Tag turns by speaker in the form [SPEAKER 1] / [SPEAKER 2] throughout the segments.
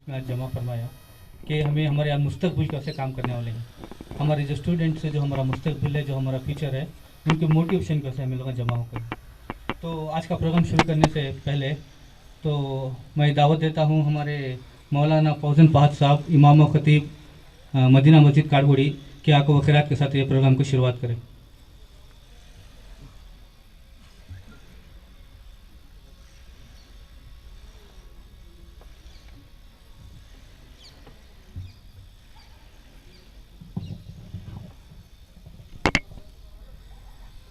[SPEAKER 1] में जमा फरमाया कि हमें हमारे यहाँ मुस्तकबिल कैसे काम करने वाले हैं, हमारे जो स्टूडेंट्स है, जो हमारा मुस्तकबिल है, जो हमारा फ्यूचर है, उनके मोटिवेशन कैसे हमें लोग जमा होकर। तो आज का प्रोग्राम शुरू करने से पहले तो मैं दावत देता हूँ हमारे मौलाना फौजन फहद साहब, इमाम व खतीब मदीना मस्जिद काठगोड़ी, कि आको वखरात के साथ ये प्रोग्राम की शुरुआत करें।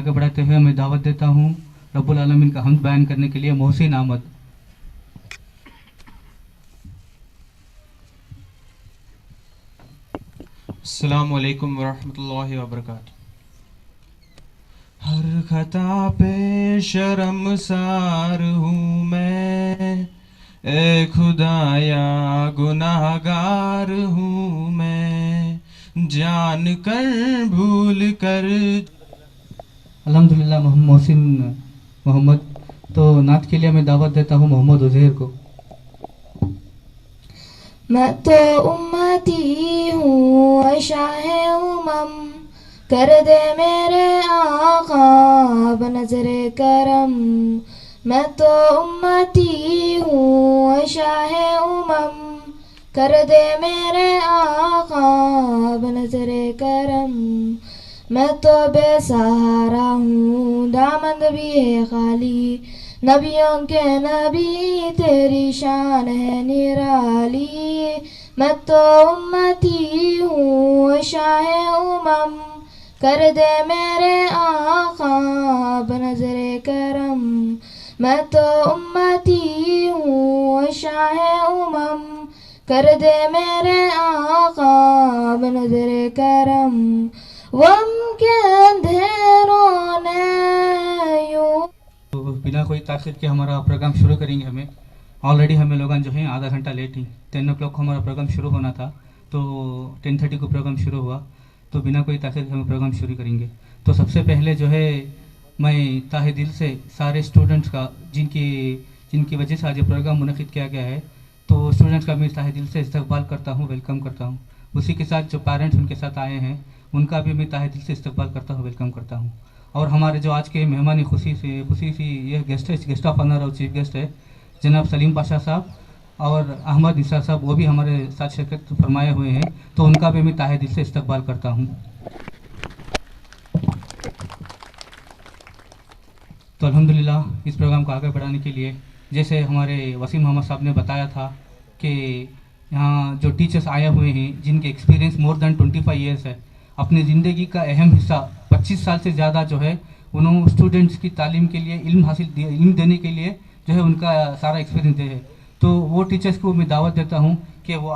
[SPEAKER 1] आगे बढ़ाते हुए मैं दावत देता हूँ रब्बुल आलमीन का हम्द बयान करने के लिए मोहसिन अहमद।
[SPEAKER 2] अस्सलामु अलैकुम वरहमतुल्लाहि वबरकातुहू। हर खता पे शर्मसार हूँ मैं, ए खुदाया गुनाहगार हूँ मैं, जान कर भूल कर।
[SPEAKER 1] अल्हम्दुलिल्लाह मोहसिन मोहम्मद। तो नात के लिए मैं दावत देता हूँ मोहम्मद उज़ैर को।
[SPEAKER 3] मैं तो उम्मती हूँ शाह उमम, कर दे मेरे आका बनज़रे करम। मैं तो उम्मती हूँ शाह उमम, कर दे मेरे आका बनज़रे करम। मैं तो बेसहारा हूँ दामन भी है खाली, नबियों के नबी तेरी शान है निराली। मैं तो उम्मती हूँ शाह उमम, कर दे मेरे आका बनज़रे करम। मैं तो उम्मती हूँ शाह उमम, कर दे मेरे आका बनज़रे करम। वम के अंधेरों ने यूं।
[SPEAKER 1] तो बिना कोई ताख़ीर के हमारा प्रोग्राम शुरू करेंगे। ऑलरेडी हमें लोग जो हैं आधा घंटा लेट ही 10 o'clock को हमारा प्रोग्राम शुरू होना था, तो 10:30 को प्रोग्राम शुरू हुआ। तो बिना कोई ताख़ीर के हम प्रोग्राम शुरू करेंगे। तो सबसे पहले जो है मैं ताहे दिल से सारे स्टूडेंट्स का जिनकी जिनकी वजह से आज ये प्रोग्राम मुनक़िद किया गया है, तो स्टूडेंट्स का मैं ताहे दिल से इस्तकबाल करता हूँ, वेलकम करता हूँ। उसी के साथ जो पेरेंट्स उनके साथ आए हैं उनका भी मैं ताहे दिल से इस्तकबाल करता हूँ, वेलकम करता हूँ। और हमारे जो आज के मेहमानी खुशी सी यह गेस्ट ऑफ ऑनर और चीफ गेस्ट है जनाब सलीम पाशा साहब और अहमद निसार साहब, वो भी हमारे साथ शिरकत फरमाए हुए हैं, तो उनका भी मैं ताहे दिल से इस्तकबाल करता हूँ। तो अल्हम्दुलिल्लाह इस प्रोग्राम को आगे बढ़ाने के लिए जैसे हमारे वसीम मोहम्मद साहब ने बताया था कि यहाँ जो टीचर्स आए हुए हैं जिनके एक्सपीरियंस मोर देन 25 ईयर्स है, अपनी ज़िंदगी का अहम हिस्सा 25 साल से ज़्यादा जो है उन्होंने स्टूडेंट्स की तालीम के लिए, इल्म देने के लिए जो है उनका सारा एक्सपीरियंस दे है। तो वो टीचर्स को मैं दावत देता हूँ कि वो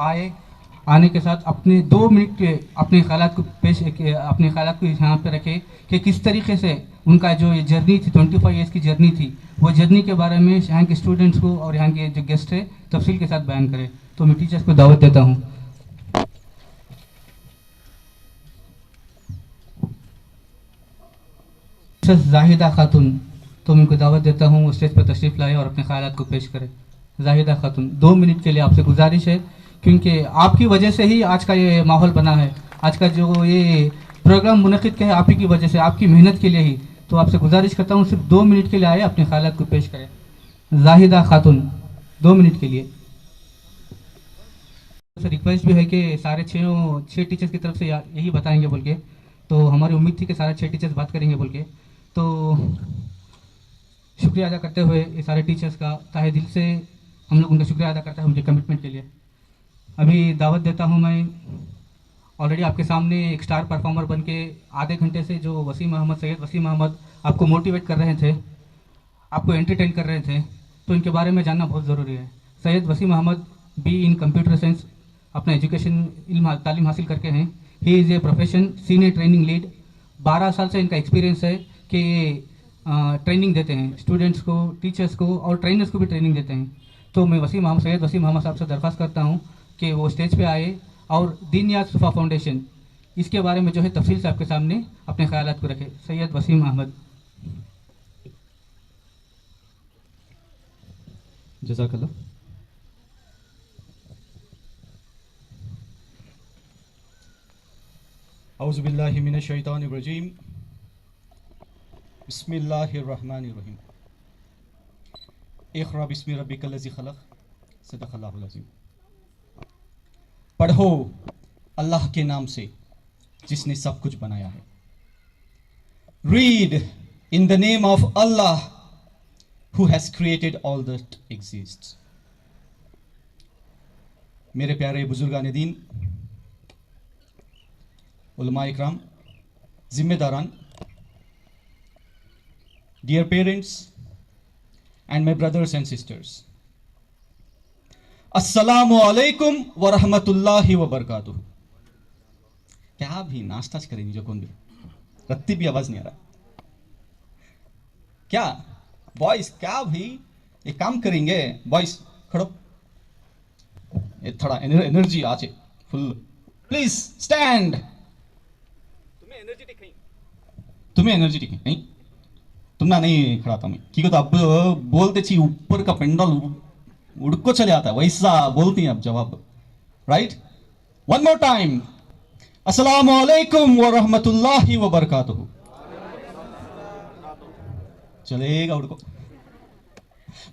[SPEAKER 1] आने के साथ अपने 2 मिनट के अपने ख्यालात को अपने ख्यालात को यहाँ पे रखें कि किस तरीके से उनका जो ये जर्नी थी, 25 ईयर्स की जर्नी थी, वो जर्नी के बारे में यहाँ के स्टूडेंट्स को और यहाँ के जो गेस्ट है तफसील के साथ बयान करें। तो मैं टीचर्स को दावत देता हूँ। जाहिदा खातून, तो मैं उनको दावत देता हूँ स्टेज पर तशरीफ़ लाए और अपने ख्यालात को पेश करें। जाहिदा खातून, 2 मिनट के लिए आपसे गुजारिश है, क्योंकि आपकी वजह से ही आज का ये माहौल बना है, आज का जो ये प्रोग्राम मुनक़िद किया है आप ही की वजह से, आपकी मेहनत के लिए ही। तो आपसे गुजारिश करता हूँ सिर्फ 2 मिनट के लिए आए, अपने ख्यालात को पेश करें। जाहिदा खातून, 2 मिनट के लिए। रिक्वेस्ट भी है कि सारे 6 टीचर्स की तरफ से यही बताएंगे बोल के, तो हमारी उम्मीद थी कि सारे 6 टीचर्स बात करेंगे बोल के। तो शुक्रिया अदा करते हुए ये सारे टीचर्स का तहे दिल से हम लोग उनका शुक्रिया अदा करते हैं उनके कमिटमेंट के लिए। अभी दावत देता हूँ मैं, ऑलरेडी आपके सामने एक स्टार परफॉर्मर बन के आधे घंटे से जो सैयद वसीम अहमद आपको मोटिवेट कर रहे थे, आपको एंटरटेन कर रहे थे, तो इनके बारे में जानना बहुत ज़रूरी है। Syed Waseem Ahmed B in computer science अपना एजुकेशन तालीम हासिल करके हैं। He is a profession senior training lead. 12 साल से इनका एक्सपीरियंस है कि ट्रेनिंग देते हैं स्टूडेंट्स को, टीचर्स को और ट्रेनर्स को भी ट्रेनिंग देते हैं। तो मैं सैयद वसीम अहमद साहब से दरख्वास्त करता हूँ कि वो स्टेज पे आए और दीनियात सुफ़ा फाउंडेशन इसके बारे में जो है तफसील से आपके सामने अपने ख्यालात को रखें। सैयद वसीम अहमद। जज़ाकल्लाह।
[SPEAKER 4] औज़ु बिल्लाहि मिनश शैतानिर रजीम। बिस्मिल्लाहिर रहमानिर रहीम। इक़रा बिस्मि रब्बिकल लज़ी खलक़। सदक़ल्लाहुल अज़ीम। पढ़ो अल्लाह के नाम से जिसने सब कुछ बनाया है। Read in the name of Allah who has created all that exists. मेरे प्यारे बुजुर्गान दीन, उलमा इकराम, जिम्मेदारान, dear parents and my brothers and sisters, अस्सलामु अलैकुम व रहमतुल्लाहि व बरकातुहू। क्या भी नाश्ता करेंगे जो कौन भी रत्ती भी आवाज नहीं आ रहा क्या बॉयज? क्या भी एक काम करेंगे बॉयज, खड़ो, ये थोड़ा एनर्जी आचे फुल, प्लीज स्टैंड। तुम्हें एनर्जेटिक है नहीं, तुमना नहीं खड़ा था मैं की तो अब बोलते छी ऊपर का पेंडल उड़को चले आता है वैसा बोलती हैं अब जवाब। राइट, वन मोर टाइम, अस्सलामु अलैकुम व रहमतुल्लाहि व बरकातुहू। चलेगा उड़को,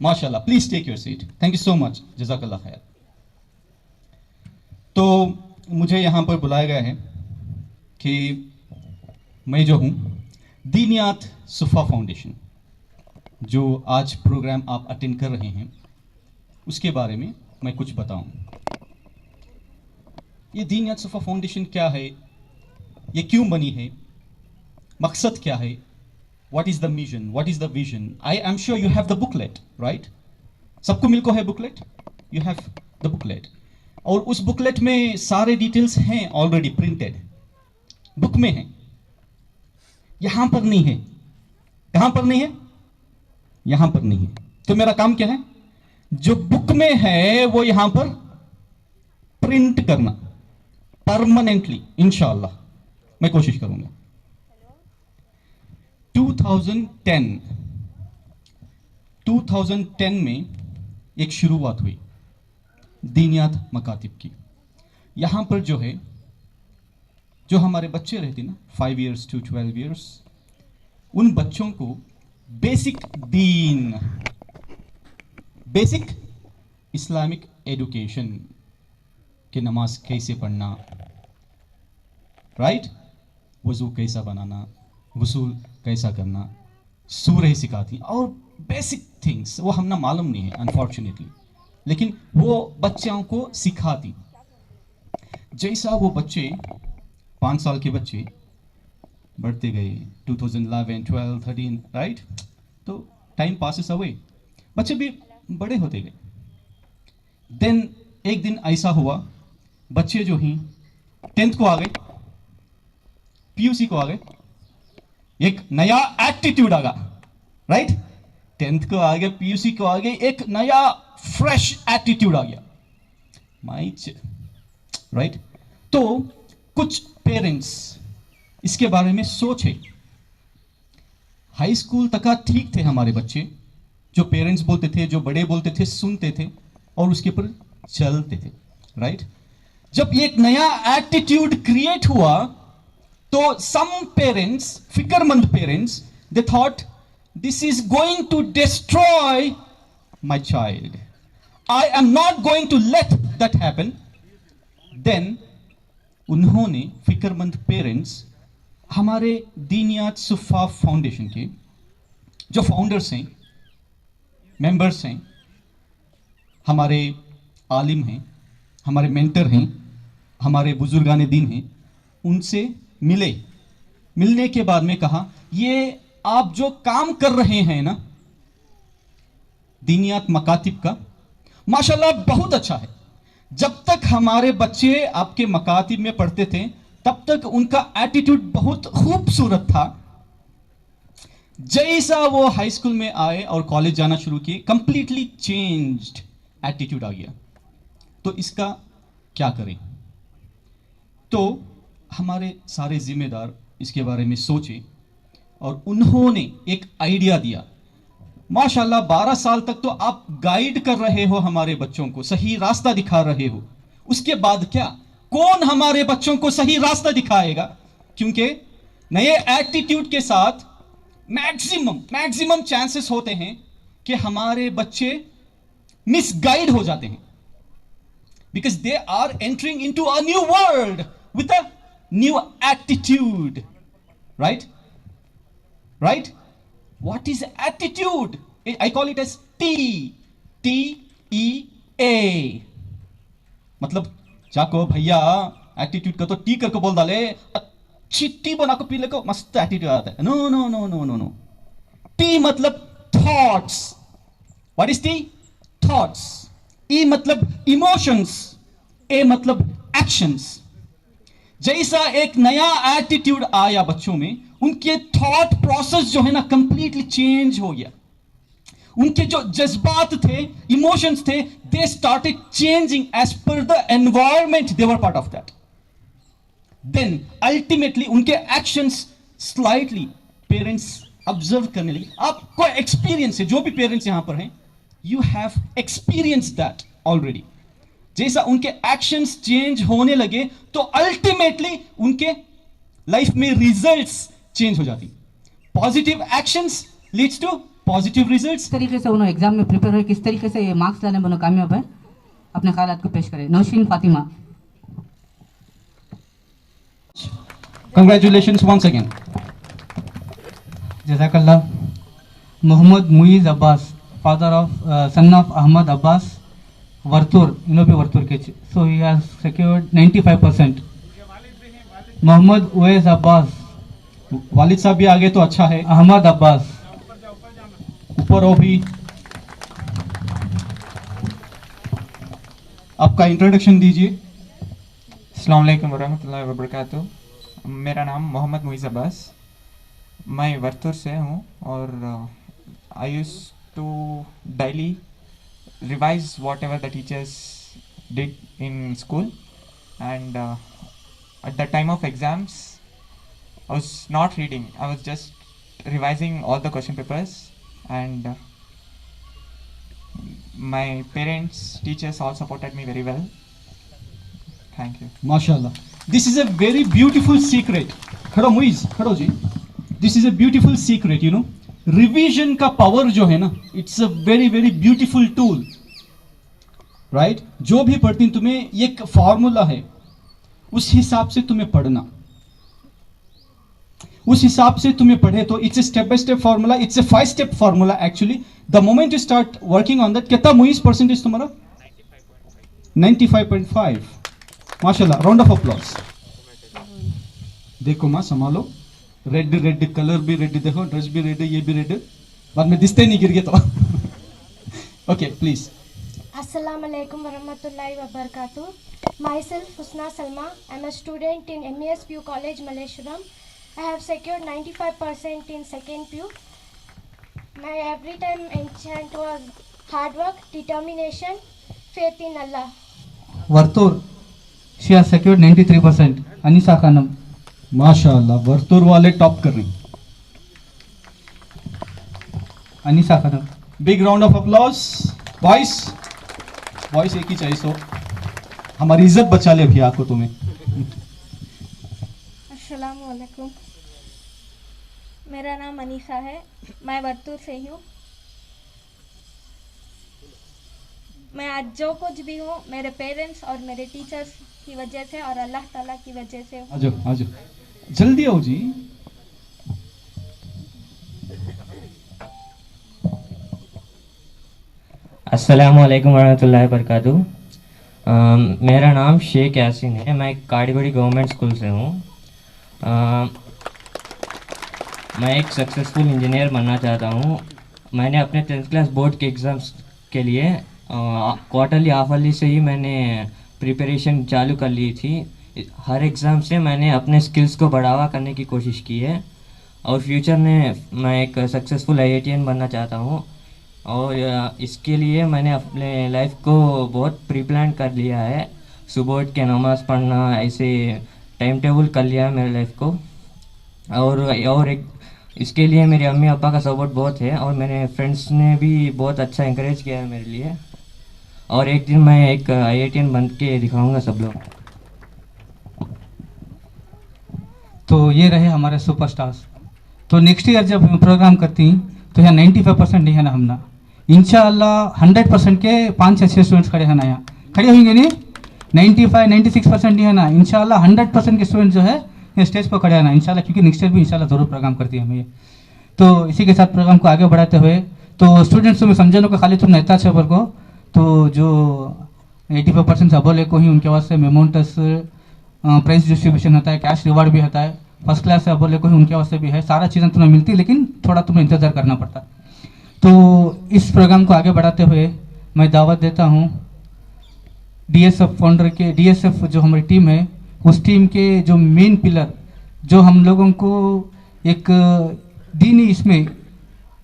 [SPEAKER 4] माशाल्लाह। Please take your seat, thank you so much, जज़ाकल्लाह खैर। तो मुझे यहाँ पर बुलाया गया है कि मैं जो हूँ दीनियात सुफ़ा फाउंडेशन, जो आज प्रोग्राम आप अटेंड कर रहे हैं, उसके बारे में मैं कुछ बताऊं। ये दीनियात सुफ़ा फाउंडेशन क्या है, ये क्यों बनी है, मकसद क्या है, what is the mission, what is the vision. I am sure you have the booklet, right? सबको मिलको है booklet, you have the booklet, और उस बुकलेट में सारे डिटेल्स हैं ऑलरेडी प्रिंटेड, बुक में है, यहां पर नहीं है। कहां पर नहीं है? यहां पर नहीं है। तो मेरा काम क्या है, जो बुक में है वो यहां पर प्रिंट करना परमानेंटली, इंशाअल्लाह मैं कोशिश करूंगा। 2010 में एक शुरुआत हुई दीनियात मकातिब की। यहां पर जो है, जो हमारे बच्चे रहते ना 5 years to 12 years, उन बच्चों को बेसिक दीन, बेसिक इस्लामिक एजुकेशन कि नमाज कैसे पढ़ना, राइट, वजू कैसा बनाना, वसूल कैसा करना, सूरह सिखाती, और बेसिक थिंग्स वो हमने मालूम नहीं है अनफॉर्चुनेटली। लेकिन वो बच्चों को सिखाती। जैसा वो बच्चे 5 साल के बच्चे बढ़ते गए, 2011, 12, 13, राइट, तो टाइम पासेस अवे, बच्चे भी बड़े होते गए। देन एक दिन ऐसा हुआ, बच्चे जो ही 10th को आ गए, पीयूसी को आ गए, एक नया एटीट्यूड आ गया, राइट। 10th को आ गए, पीयूसी को आ गए, एक नया फ्रेश एटीट्यूड आ गया, राइट। तो कुछ पेरेंट्स इसके बारे में सोचे। हाई स्कूल तक ठीक थे हमारे बच्चे, जो पेरेंट्स बोलते थे, जो बड़े बोलते थे, सुनते थे और उसके ऊपर चलते थे, राइट। जब एक नया एटीट्यूड क्रिएट हुआ तो सम पेरेंट्स, फिक्रमंद parents, they thought this is going to destroy my child, I am not going to let that happen. Then उन्होंने, फिक्रमंद पेरेंट्स, हमारे दीनियात सुफ़ा फाउंडेशन के जो फाउंडर्स हैं, मेंबर्स हैं, हमारे आलिम हैं, हमारे मेंटर हैं, हमारे बुजुर्गान दीन हैं, उनसे मिलने के बाद में कहा, ये आप जो काम कर रहे हैं ना दीनियात मकातिब का, माशाल्लाह बहुत अच्छा है। जब तक हमारे बच्चे आपके मकातिब में पढ़ते थे तब तक उनका एटीट्यूड बहुत खूबसूरत था। जैसा वो हाई स्कूल में आए और कॉलेज जाना शुरू किए, कंप्लीटली चेंज्ड एटीट्यूड आ गया। तो इसका क्या करें? तो हमारे सारे जिम्मेदार इसके बारे में सोचे और उन्होंने एक आइडिया दिया। माशाल्लाह 12 साल तक तो आप गाइड कर रहे हो हमारे बच्चों को, सही रास्ता दिखा रहे हो। उसके बाद क्या, कौन हमारे बच्चों को सही रास्ता दिखाएगा? क्योंकि नए एटीट्यूड के साथ मैक्सिमम चांसेस होते हैं कि हमारे बच्चे मिसगाइड हो जाते हैं, because they are entering into a new world with a new attitude, right? What is attitude? I call it as TEA। मतलब जाको भैया एटीट्यूड का तो टी करके बोल डाले, अच्छी टी बना को पी ले को मस्त एटीट्यूड आता है। नो। टी मतलब thoughts. What is T? Thoughts. E मतलब इमोशंस। ए मतलब एक्शंस। जैसा एक नया एटीट्यूड आया बच्चों में, उनके थॉट प्रोसेस जो है ना कंप्लीटली चेंज हो गया। उनके जो जज्बात थे, इमोशंस थे, they started changing as per the environment they were part of that. Then ultimately उनके एक्शंस स्लाइटली पेरेंट्स ऑब्जर्व करने लगे। आपको एक्सपीरियंस है, जो भी पेरेंट्स यहां पर हैं, you have experience that already. जैसा उनके एक्शंस चेंज होने लगे तो अल्टीमेटली उनके लाइफ में रिजल्ट्स चेंज हो जाती। Positive actions leads to positive results.
[SPEAKER 5] किस तरीके से उन्होंने एग्जाम में प्रिपेयर हुए, किस तरीके से ये मार्क्स लाने में कामयाब है, अपने ख्यालात को पेश करें। Nausheen Fatima.
[SPEAKER 4] Congratulations once again.
[SPEAKER 1] जज़ाकल्लाह। Mohammed Muiz Abbas, father of son of Ahmed Abbas, Varthur, इनोबी वर्तुर के, so he has secured 95%। Mohammed Uvais Abbas,
[SPEAKER 4] वालिद साहब भी आगे तो अच्छा है।
[SPEAKER 1] अहमद अब्बास,
[SPEAKER 4] ऊपर हो भी। आपका इंट्रोडक्शन दीजिए।
[SPEAKER 6] अस्सलाम वालेकुम वरहमतुल्लाहि वबरकातुहू। मेरा नाम मोहम्मद मुईज़ अब्बास, मैं वर्तुर से हूँ और I use to daily revise whatever the teachers did in school and at the time of exams I was not reading, I was just revising all the question papers and my parents, teachers all supported me very well. Thank you.
[SPEAKER 4] माशाल्लाह, this is a very beautiful secret. खड़ो मुइज, खड़ो जी। This is a beautiful secret, you know. Revision का power जो है ना, it's a very very beautiful tool, right? जो भी पढ़ती तुम्हें एक फॉर्मूला है, उस हिसाब से तुम्हें पढ़ना, उस हिसाब से तुम्हें पढ़े तो it's a step by step formula, it's a 5 step formula actually. The moment you start working on that. कितना मुइज परसेंटेज तुम्हारा? 95.5 माशाल्लाह, राउंड ऑफ अप्लॉज। देखो माँ संभालो, रेड रेड कलर भी रेड, देखो ड्रेस भी रेड, ये भी रेड, बाद में दिखते नहीं गिर गए तो। Okay please.
[SPEAKER 7] Assalamu alaikum warahmatullahi wabarakatuh. Myself Husna Salma. I'm a student in MES PU College, Malleshwaram. I have secured 95% in second PU. My every time enchant was hard work, determination, faith in Allah.
[SPEAKER 1] Varthur, she has secured 93%. Anisa Khanam,
[SPEAKER 4] माशाल्लाह, वर्तुर वाले top कर रहे हैं।
[SPEAKER 1] Anisa Khanam.
[SPEAKER 4] Big round of applause. Boys boys एक ही चाहिए, सो हमारी इज्जत बचा ले भैया को तुम्हें।
[SPEAKER 7] अस्सलामु अलैकुम। मेरा नाम अनीसा है, मैं वर्तुर से हूँ। मैं आज जो कुछ भी हूँ मेरे पेरेंट्स और मेरे टीचर्स की वजह से और अल्लाह ताला की वजह से हूँ।
[SPEAKER 4] आजो आजो, जल्दी आओ जी।
[SPEAKER 8] अस्सलामु अलैकुम वरहमतुल्लाहि वबरकातुहू। मेरा नाम शेख यासीन है, मैं काड़ीगुड़ी गवर्नमेंट स्कूल से हूँ। मैं एक सक्सेसफुल इंजीनियर बनना चाहता हूँ। मैंने अपने 10th क्लास बोर्ड के एग्ज़ाम्स के लिए क्वार्टरली हाफरली से ही मैंने प्रिपरेशन चालू कर ली थी। हर एग्ज़ाम से मैंने अपने स्किल्स को बढ़ावा करने की कोशिश की है और फ्यूचर में मैं एक सक्सेसफुल IITian बनना चाहता हूँ। और इसके लिए मैंने अपने लाइफ को बहुत प्री प्लान कर लिया है। सुबह उठ के नमाज़ पढ़ना, ऐसे टाइम टेबल कर लिया है मेरे लाइफ को। और एक इसके लिए मेरे अम्मी अब्बा का सपोर्ट बहुत है और मेरे फ्रेंड्स ने भी बहुत अच्छा इंकरेज किया है मेरे लिए। और एक दिन मैं एक IITian बन के दिखाऊंगा सब लोग।
[SPEAKER 1] तो ये रहे हमारे सुपरस्टार्स। तो नेक्स्ट ईयर जब हम प्रोग्राम करती हैं तो यहाँ 95% नहीं है ना, हमना इंशाअल्लाह 100% के 5-6 स्टूडेंट्स खड़े हैं ना, यहाँ खड़े होंगे नहीं। 95-96% नहीं है ना, इंशाअल्लाह 100% के स्टूडेंट जो है ये स्टेज पर खड़े हैं ना इंशाअल्लाह, क्योंकि नेक्स्ट ईयर भी इंशाअल्लाह ज़रूर प्रोग्राम करती है हमें ये। तो इसी के साथ प्रोग्राम को आगे बढ़ाते हुए तो स्टूडेंट्स में समझने को खाली तुम नेता छबर को तो जो 85% अबोले को ही उनके वास्ते मेमोंटस प्राइज डिस्ट्रीब्यूशन होता है, कैश रिवार्ड भी होता है। फर्स्ट क्लास से अबोले को ही उनके वास्ते भी है, सारा चीज़ें तुम्हें मिलती, लेकिन थोड़ा तुम्हें इंतज़ार करना पड़ता। तो इस प्रोग्राम को आगे बढ़ाते हुए मैं दावत देता हूँ DSF फाउंडर के, DSF जो हमारी टीम है उस टीम के जो मेन पिलर जो हम लोगों को एक दीनी इसमें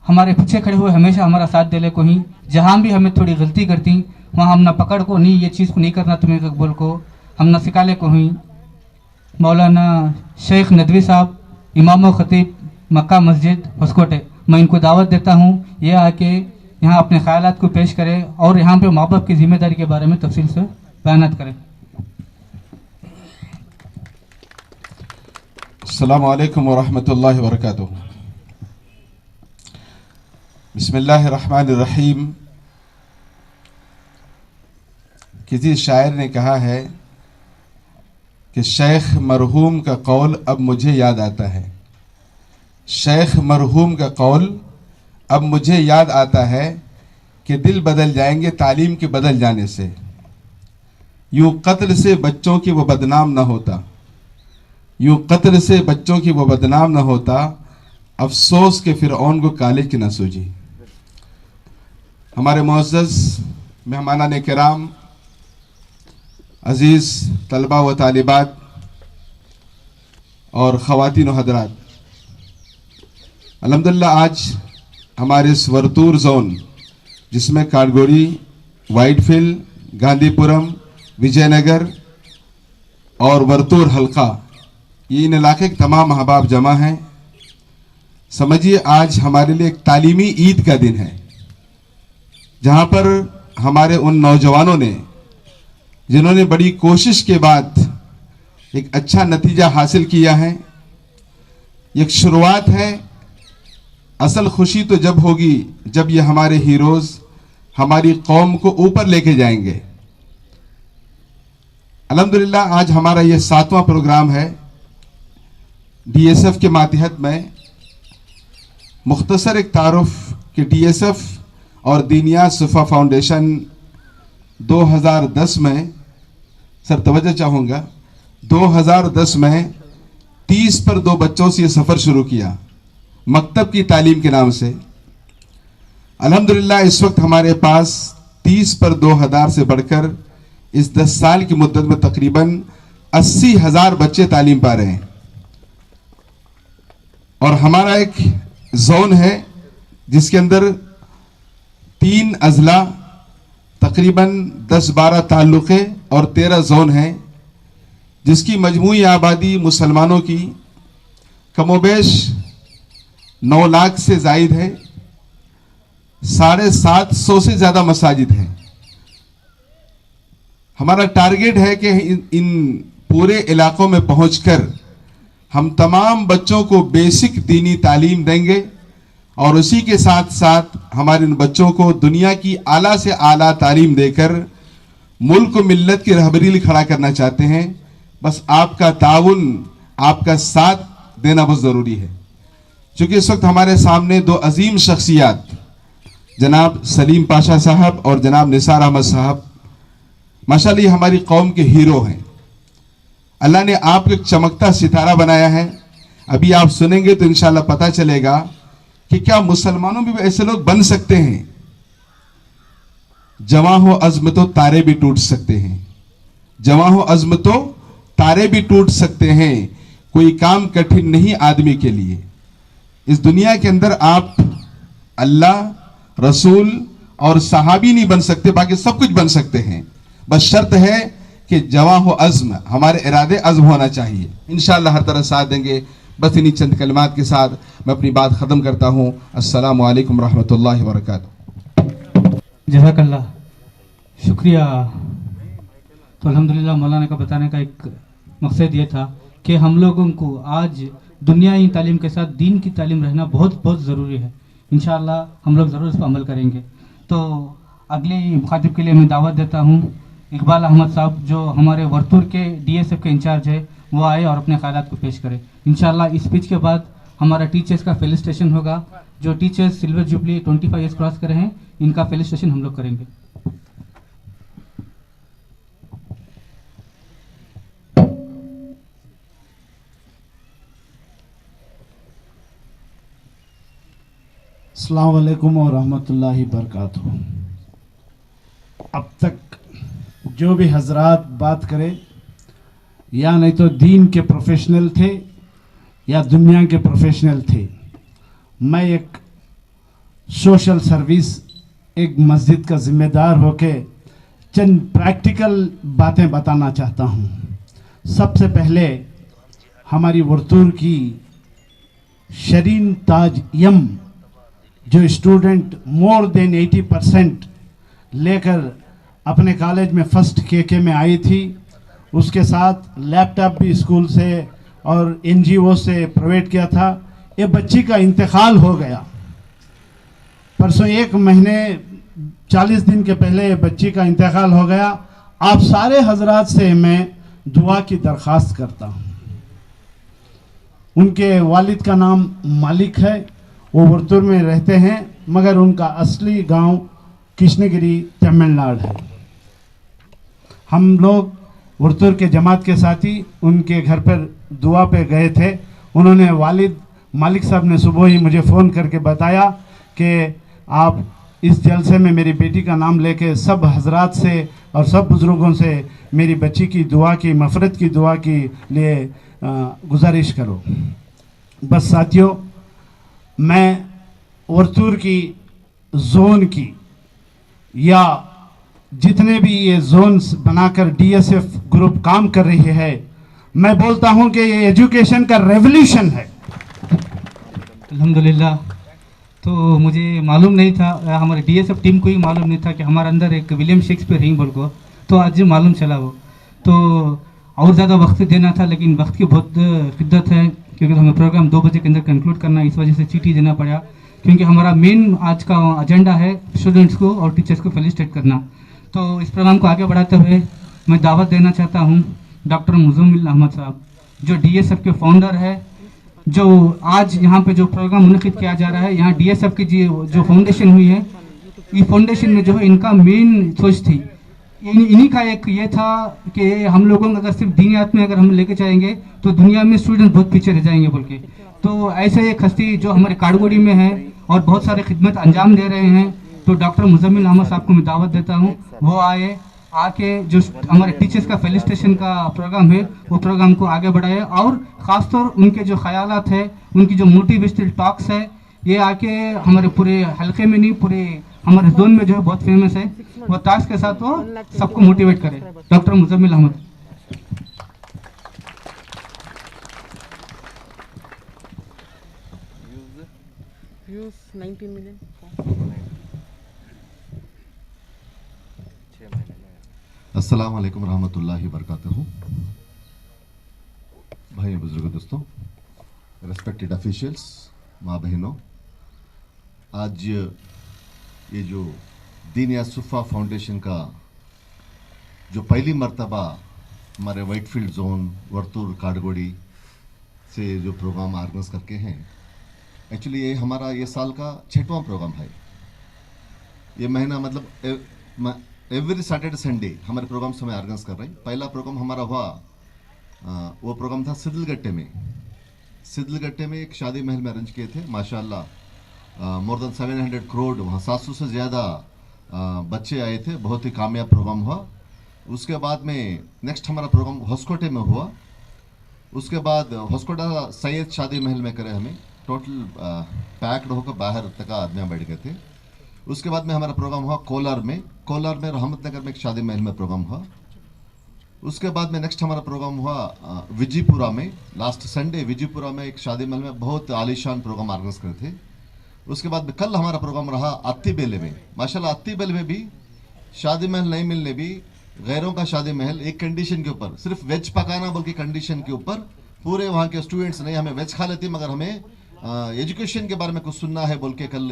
[SPEAKER 1] हमारे पीछे खड़े हुए हमेशा हमारा साथ देने को ही, जहाँ भी हमें थोड़ी गलती करती वहाँ हम ना पकड़ को नहीं ये चीज़ को नहीं करना तुम्हें बोल को हम ना सिखाले को ही। मौलाना शेख नदवी साहब, इमाम खतीब मक्का मस्जिद होस्कोटे, मैं इनको दावत देता हूँ ये आके यहाँ अपने ख्यालात को पेश करें और यहाँ पे माँ बाप की जिम्मेदारी के बारे में तफसील से बयानात करें।
[SPEAKER 9] अस्सलामु अलैकुम वरहमतुल्लाहि वबरकातुहू। बिस्मिल्लाहिर्रहमानिर्रहीम। किसी शायर ने कहा है कि शेख मरहूम का कौल अब मुझे याद आता है, शेख मरहूम का कौल अब मुझे याद आता है कि दिल बदल जाएंगे तालीम के बदल जाने से। यूँ कत्ल से बच्चों की वो बदनाम न होता, यूँ कत्ल से बच्चों की वो बदनाम न होता, अफसोस के फ़िरऔन को कॉलेज की न सूझी। हमारे मुअज़्ज़ज़ मेहमानान किराम, अज़ीज़ तलबा व तालिबात और ख़वातीन व हज़रात, अल्हम्दुलिल्लाह आज हमारे इस वर्तूर जोन जिसमें काड़गोड़ी, वाइटफील्ड, गांधीपुरम, विजयनगर और वर्तूर हल्का, ये इन इलाके के तमाम अहबाब जमा हैं। समझिए आज हमारे लिए एक तालीमी ईद का दिन है, जहाँ पर हमारे उन नौजवानों ने जिन्होंने बड़ी कोशिश के बाद एक अच्छा नतीजा हासिल किया है, एक शुरुआत है। असल खुशी तो जब होगी जब ये हमारे हीरोज़ हमारी कौम को ऊपर लेके जाएंगे। अल्हम्दुलिल्लाह आज हमारा ये 7वां प्रोग्राम है। DSF के मातहत में मुख्तसर एक तारुफ कि DSF और दीनिया सुफ़ा फाउंडेशन 2010 में, सर तवज्जो चाहूँगा, 2010 में 30 पर 2 बच्चों से ये सफ़र शुरू किया मकतब की तालीम के नाम से। अल्हम्दुलिल्लाह इस वक्त हमारे पास 30 पर 2000 से बढ़कर इस 10 साल की मुद्दत में तकरीबन 80,000 बच्चे तालीम पा रहे हैं। और हमारा एक जोन है जिसके अंदर 3 अजला, तकरीबन 10-12 ताल्लुक़े और 13 जोन हैं, जिसकी मजमूई आबादी मुसलमानों की कमोबेश 9 लाख से जायद है। 750 से ज़्यादा मसाजिद हैं। हमारा टारगेट है कि इन पूरे इलाकों में पहुंचकर हम तमाम बच्चों को बेसिक दीनी तालीम देंगे और उसी के साथ साथ हमारे इन बच्चों को दुनिया की आला से आला तालीम देकर मुल्क को मिल्लत की रहबरी खड़ा करना चाहते हैं। बस आपका ताउन, आपका साथ देना बहुत ज़रूरी है। क्योंकि इस वक्त हमारे सामने 2 अजीम शख्सियात, जनाब सलीम पाशा साहब और जनाब निसार अहमद साहब, माशाअल्लाह ये हमारी कौम के हीरो हैं। अल्लाह ने आपको एक चमकता सितारा बनाया है। अभी आप सुनेंगे तो इंशाअल्लाह पता चलेगा कि क्या मुसलमानों में भी ऐसे लोग बन सकते हैं। जवां हो अज़्म तो तारे भी टूट सकते हैं, जवां हो अज़्म तो तारे भी टूट सकते हैं। कोई काम कठिन नहीं आदमी के लिए। इस दुनिया के अंदर आप अल्लाह, रसूल और सहाबी नहीं बन सकते, बाकी सब कुछ बन सकते हैं। बस शर्त है कि जवां हो अज़्म, हमारे इरादे अज़्म होना चाहिए। इंशाअल्लाह हर तरह साथ देंगे। बस इन्हीं चंद कलमात के साथ मैं अपनी बात ख़त्म करता हूँ। अस्सलामु अलैकुम रहमतुल्लाहि व बरकातुहू।
[SPEAKER 1] जज़ाकल्लाह, शुक्रिया। तो अल्हम्दुलिल्लाह मौलाना का बताने का एक मकसद ये था कि हम लोगों को आज दुनियाई तालीम के साथ दीन की तालीम रहना बहुत बहुत ज़रूरी है। इंशाअल्लाह हम लोग ज़रूर इस पर अमल करेंगे। तो अगले मुखातिब के लिए मैं दावत देता हूँ इकबाल अहमद साहब, जो हमारे वर्तूर के DSF के इंचार्ज है, वो आए और अपने ख्यालात को पेश करें। इंशाअल्लाह इस स्पीच के बाद हमारा टीचर्स का फेलिस्टेशन होगा। जो teachers silver jubilee 25 years cross करे हैं, इनका फेलिस्टेशन हम लोग करेंगे।
[SPEAKER 10] अस्सलाम वालेकुम और रहमतुल्लाहि बरकातुहू। अब तक जो भी हजरात बात करें, या नहीं तो दीन के प्रोफेशनल थे या दुनिया के प्रोफेशनल थे। मैं एक सोशल सर्विस, एक मस्जिद का जिम्मेदार होके चंद प्रैक्टिकल बातें बताना चाहता हूँ। सबसे पहले हमारी वर्तूर की शरीन ताज यम, जो स्टूडेंट मोर देन 80% लेकर अपने कॉलेज में फर्स्ट के में आई थी, उसके साथ लैपटॉप भी स्कूल से और NGO से प्रोवाइड किया था। ये बच्ची का इंतकाल हो गया परसों, 1 महीने 40 दिन के पहले बच्ची का इंतकाल हो गया। आप सारे हजरात से मैं दुआ की दरख्वास्त करता हूँ। उनके वालिद का नाम मालिक है, वो वर्तूर में रहते हैं, मगर उनका असली गांव कृष्णगिरी तमिलनाडु है। हम लोग वर्तूर के जमात के साथी उनके घर पर दुआ पे गए थे। उन्होंने वालिद मालिक साहब ने सुबह ही मुझे फ़ोन करके बताया कि आप इस जलसे में मेरी बेटी का नाम लेके सब हजरात से और सब बुज़ुर्गों से मेरी बच्ची की दुआ की, मफ़रत की दुआ के लिए गुजारिश करो। बस साथियों, मैं वर्तूर की जोन की या जितने भी ये जोन्स बनाकर DSF ग्रुप काम कर रही है, मैं बोलता हूं कि ये एजुकेशन का रेवोल्यूशन है।
[SPEAKER 1] अल्हम्दुलिल्लाह। तो मुझे मालूम नहीं था, हमारे DSF टीम को ही मालूम नहीं था कि हमारे अंदर एक विलियम शेक्सपियर रिंग बोल को, तो आज मालूम चला वो। तो और ज़्यादा वक्त देना था, लेकिन वक्त की बहुत किद्दत है, क्योंकि हमें प्रोग्राम 2 बजे के अंदर कंक्लूड करना है। इस वजह से चीटी देना पड़ा, क्योंकि हमारा मेन आज का एजेंडा है स्टूडेंट्स को और टीचर्स को फेलिसिटेट करना। तो इस प्रोग्राम को आगे बढ़ाते हुए मैं दावत देना चाहता हूँ डॉक्टर मुज़म्मिल अहमद साहब, जो DSF के फाउंडर है, जो आज यहाँ पे जो प्रोग्राम मुनक़िद किया जा रहा है, यहाँ DSF की जो फाउंडेशन हुई है, इस फाउंडेशन में जो है इनका मेन सोच थी इन्हीं का एक ये था कि हम लोगों को अगर सिर्फ दीनियात में अगर हम लेके जाएंगे तो दुनिया में स्टूडेंट बहुत पीछे रह जाएंगे बोल के। तो ऐसे एक हस्ती जो हमारे काडगोड़ी में है और बहुत सारे खिदमत अंजाम दे रहे हैं, तो डॉक्टर मुजम्मिल अहमद साहब को मैं दावत देता हूँ, वो आके जो हमारे टीचर्स का फेलिसिटेशन का प्रोग्राम है वो प्रोग्राम को आगे बढ़ाए, और ख़ासतौर उनके जो ख्यालात है, उनकी जो मोटिवेशनल टॉक्स है, ये आके हमारे पूरे हल्के में नहीं पूरे हमारे जोन में जो है बहुत फेमस है, वो ताश के साथ वो सबको मोटिवेट करे। डॉक्टर मुजम्मिल अहमद।
[SPEAKER 11] अस्सलाम वालेकुम रहमतुल्लाहि बरकातहू। भाई बुजुर्ग दोस्तों, रेस्पेक्टेड ऑफिशियल्स, माँ बहनों, आज ये जो दीन या सुफ़ा फाउंडेशन का जो पहली मर्तबा हमारे वाइटफील्ड जोन वर्तुर काडगोड़ी से जो प्रोग्राम ऑर्गेनाइज करके हैं, एक्चुअली ये हमारा ये साल का 6वां प्रोग्राम है। ये महीना मतलब एवरी सैटरडे संडे हमारे प्रोग्राम समय ऑर्गेनाइज कर रहे हैं। पहला प्रोग्राम हमारा हुआ वो प्रोग्राम था सिदलगट्टे में। सिदलगट्टे में एक शादी महल में अरेंज किए थे। माशाल्लाह मोर देन 700 करोड़, वहाँ 700 से ज़्यादा बच्चे आए थे। बहुत ही कामयाब प्रोग्राम हुआ। उसके बाद में नेक्स्ट हमारा प्रोग्राम होस्कोटे में हुआ। उसके बाद होस्कोटा सैयद शादी महल में करे, हमें टोटल पैक्ड होकर बाहर तक आदमी बैठ गए थे। उसके बाद में हमारा प्रोग्राम हुआ कोलार में रहमतनगर में एक शादी महल में प्रोग्राम हुआ। उसके बाद में नेक्स्ट हमारा प्रोग्राम हुआ विजयपुरा में। लास्ट संडे विजयपुरा में एक शादी महल में बहुत आलीशान प्रोग्राम ऑर्गेनाइज करे थे। उसके बाद में कल हमारा प्रोग्राम रहा अत्तीबेले में। माशाल्लाह अत्तीबेले में भी शादी महल नहीं मिलने भी गैरों का शादी महल, एक कंडीशन के ऊपर, सिर्फ वेज पकाना बोल के कंडीशन के ऊपर, पूरे वहाँ के स्टूडेंट्स नहीं, हमें वेज खा लेती मगर हमें एजुकेशन के बारे में कुछ सुनना है बोल के कल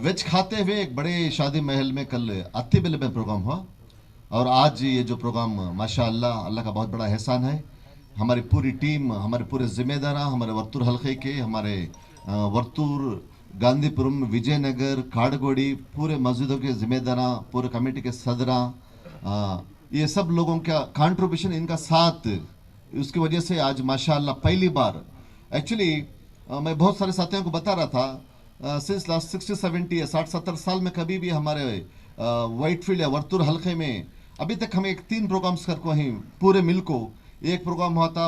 [SPEAKER 11] वेज खाते हुए एक बड़े शादी महल में कल अत्तीबेले में प्रोग्राम हुआ। और आज ये जो प्रोग्राम माशाअल्लाह अल्लाह का बहुत बड़ा एहसान है। हमारी पूरी टीम, हमारे पूरे जिम्मेदारा, हमारे वर्तुर हल्के के, हमारे वर्तुर, गांधीपुरम, विजयनगर, काडगोड़ी, पूरे मस्जिदों के जिम्मेदारा, पूरे कमेटी के सदरा, ये सब लोगों का कंट्रीब्यूशन, इनका साथ, उसकी वजह से आज माशाअल्लाह पहली बार, एक्चुअली मैं बहुत सारे साथियों को बता रहा था, सिंस लास्ट 60-70 या 60-70 साल में कभी भी हमारे वाइटफील्ड या वर्तुर हल्के में अभी तक हमें 3 प्रोग्राम्स कर को ही पूरे मिल को। एक प्रोग्राम हुआ था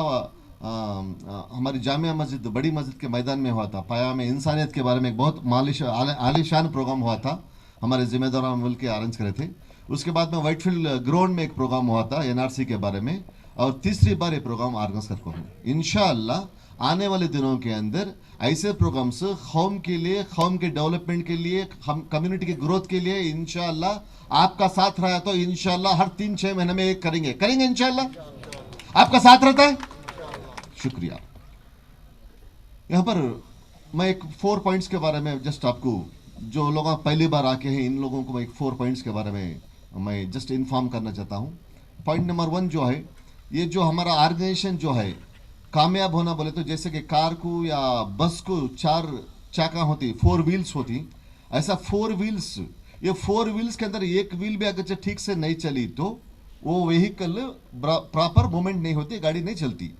[SPEAKER 11] हमारी जामिया मस्जिद, बड़ी मस्जिद के मैदान में हुआ था, पाया में इंसानियत के बारे में एक बहुत आलीशान प्रोग्राम हुआ था, हमारे जिम्मेदार मिल के अरेंज करे थे। उसके बाद में वाइटफील्ड ग्राउंड में एक प्रोग्राम हुआ था NRC के बारे में, और तीसरी बार ये प्रोग्राम ऑर्गेनाइज कर को हूँ। इंशाअल्लाह आने वाले दिनों के अंदर ऐसे प्रोग्राम्स कौम के लिए, कौम के डेवलपमेंट के लिए, हम कम्युनिटी की ग्रोथ के लिए इंशाअल्लाह आपका साथ रहा तो इंशाअल्लाह हर 3-6 महीने में एक करेंगे इंशाअल्लाह। आपका साथ रहता है, शुक्रिया। यहाँ पर मैं एक 4 पॉइंट्स के बारे में जस्ट आपको, जो लोग पहली बार आके हैं, इन लोगों को मैं एक 4 पॉइंट्स के बारे में मैं जस्ट इन्फॉर्म करना चाहता हूँ। पॉइंट नंबर 1 जो है, ये जो हमारा ऑर्गेनाइजेशन जो है कामयाब होना बोले तो जैसे कि कार को या बस को 4 चाका होती, 4 व्हील्स होती, ऐसा 4 व्हील्स, ये 4 व्हील्स के अंदर एक व्हील भी अगर ठीक से नहीं चली तो वो व्हीकल प्रॉपर मूवमेंट नहीं होती, गाड़ी नहीं चलती।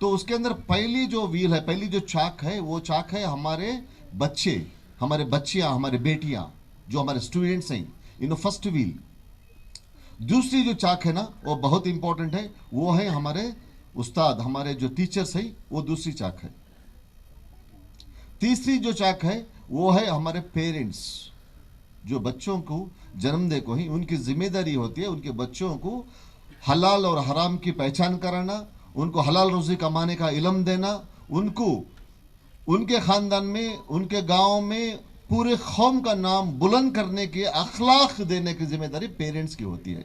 [SPEAKER 11] तो उसके अंदर पहली जो व्हील है, पहली जो चाक है, वो चाक है हमारे बच्चे, हमारे बच्चियाँ, हमारे बेटियाँ, जो हमारे स्टूडेंट्स हैं, इन फर्स्ट व्हील। दूसरी जो चाक है ना, वो बहुत इंपॉर्टेंट है, वो है हमारे उस्ताद, हमारे जो टीचर्स है, वो दूसरी चाक है। तीसरी जो चाक है वो है हमारे पेरेंट्स, जो बच्चों को जन्म दे को ही उनकी जिम्मेदारी होती है उनके बच्चों को हलाल और हराम की पहचान कराना, उनको हलाल रोजी कमाने का इल्म देना, उनको उनके खानदान में, उनके गांव में पूरे कौम का नाम बुलंद करने के अखलाक देने की जिम्मेदारी पेरेंट्स की होती है।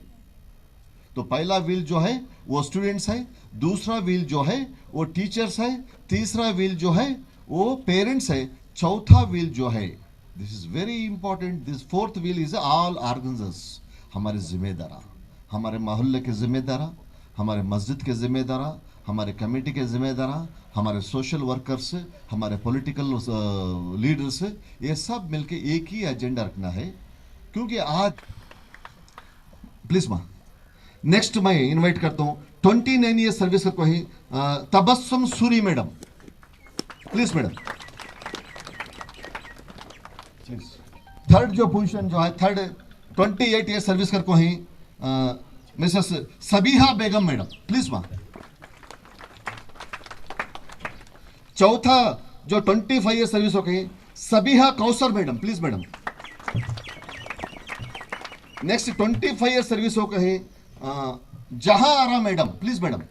[SPEAKER 11] तो पहला व्हील जो है वो स्टूडेंट्स है, दूसरा व्हील जो है वो टीचर्स है, तीसरा व्हील जो है वो पेरेंट्स है, चौथा व्हील जो है, this is very important, this 4th wheel is all organisers, हमारे जिम्मेदारा, हमारे मोहल्ले के जिम्मेदारा, हमारे मस्जिद के जिम्मेदारा, हमारे कमेटी के जिम्मेदारा, हमारे सोशल वर्कर्स, हमारे पॉलिटिकल लीडर्स, ये सब मिलके एक ही एजेंडा रखना है। क्योंकि आज प्लीज माँ। नेक्स्ट मैं इनवाइट करता हूँ 29 ईयर सर्विस करको ही Tabassum Suri madam, please madam. Third जो पोजीशन जो है थर्ड 28 ईयर सर्विस करको ही Mrs Sabiha Begum madam, please ma'am. चौथा जो 25 ईयर सर्विस हो गई Sabiha Kausar madam, please madam. Next 25 year service हो गई जहां आरा मैडम, प्लीज मैडम।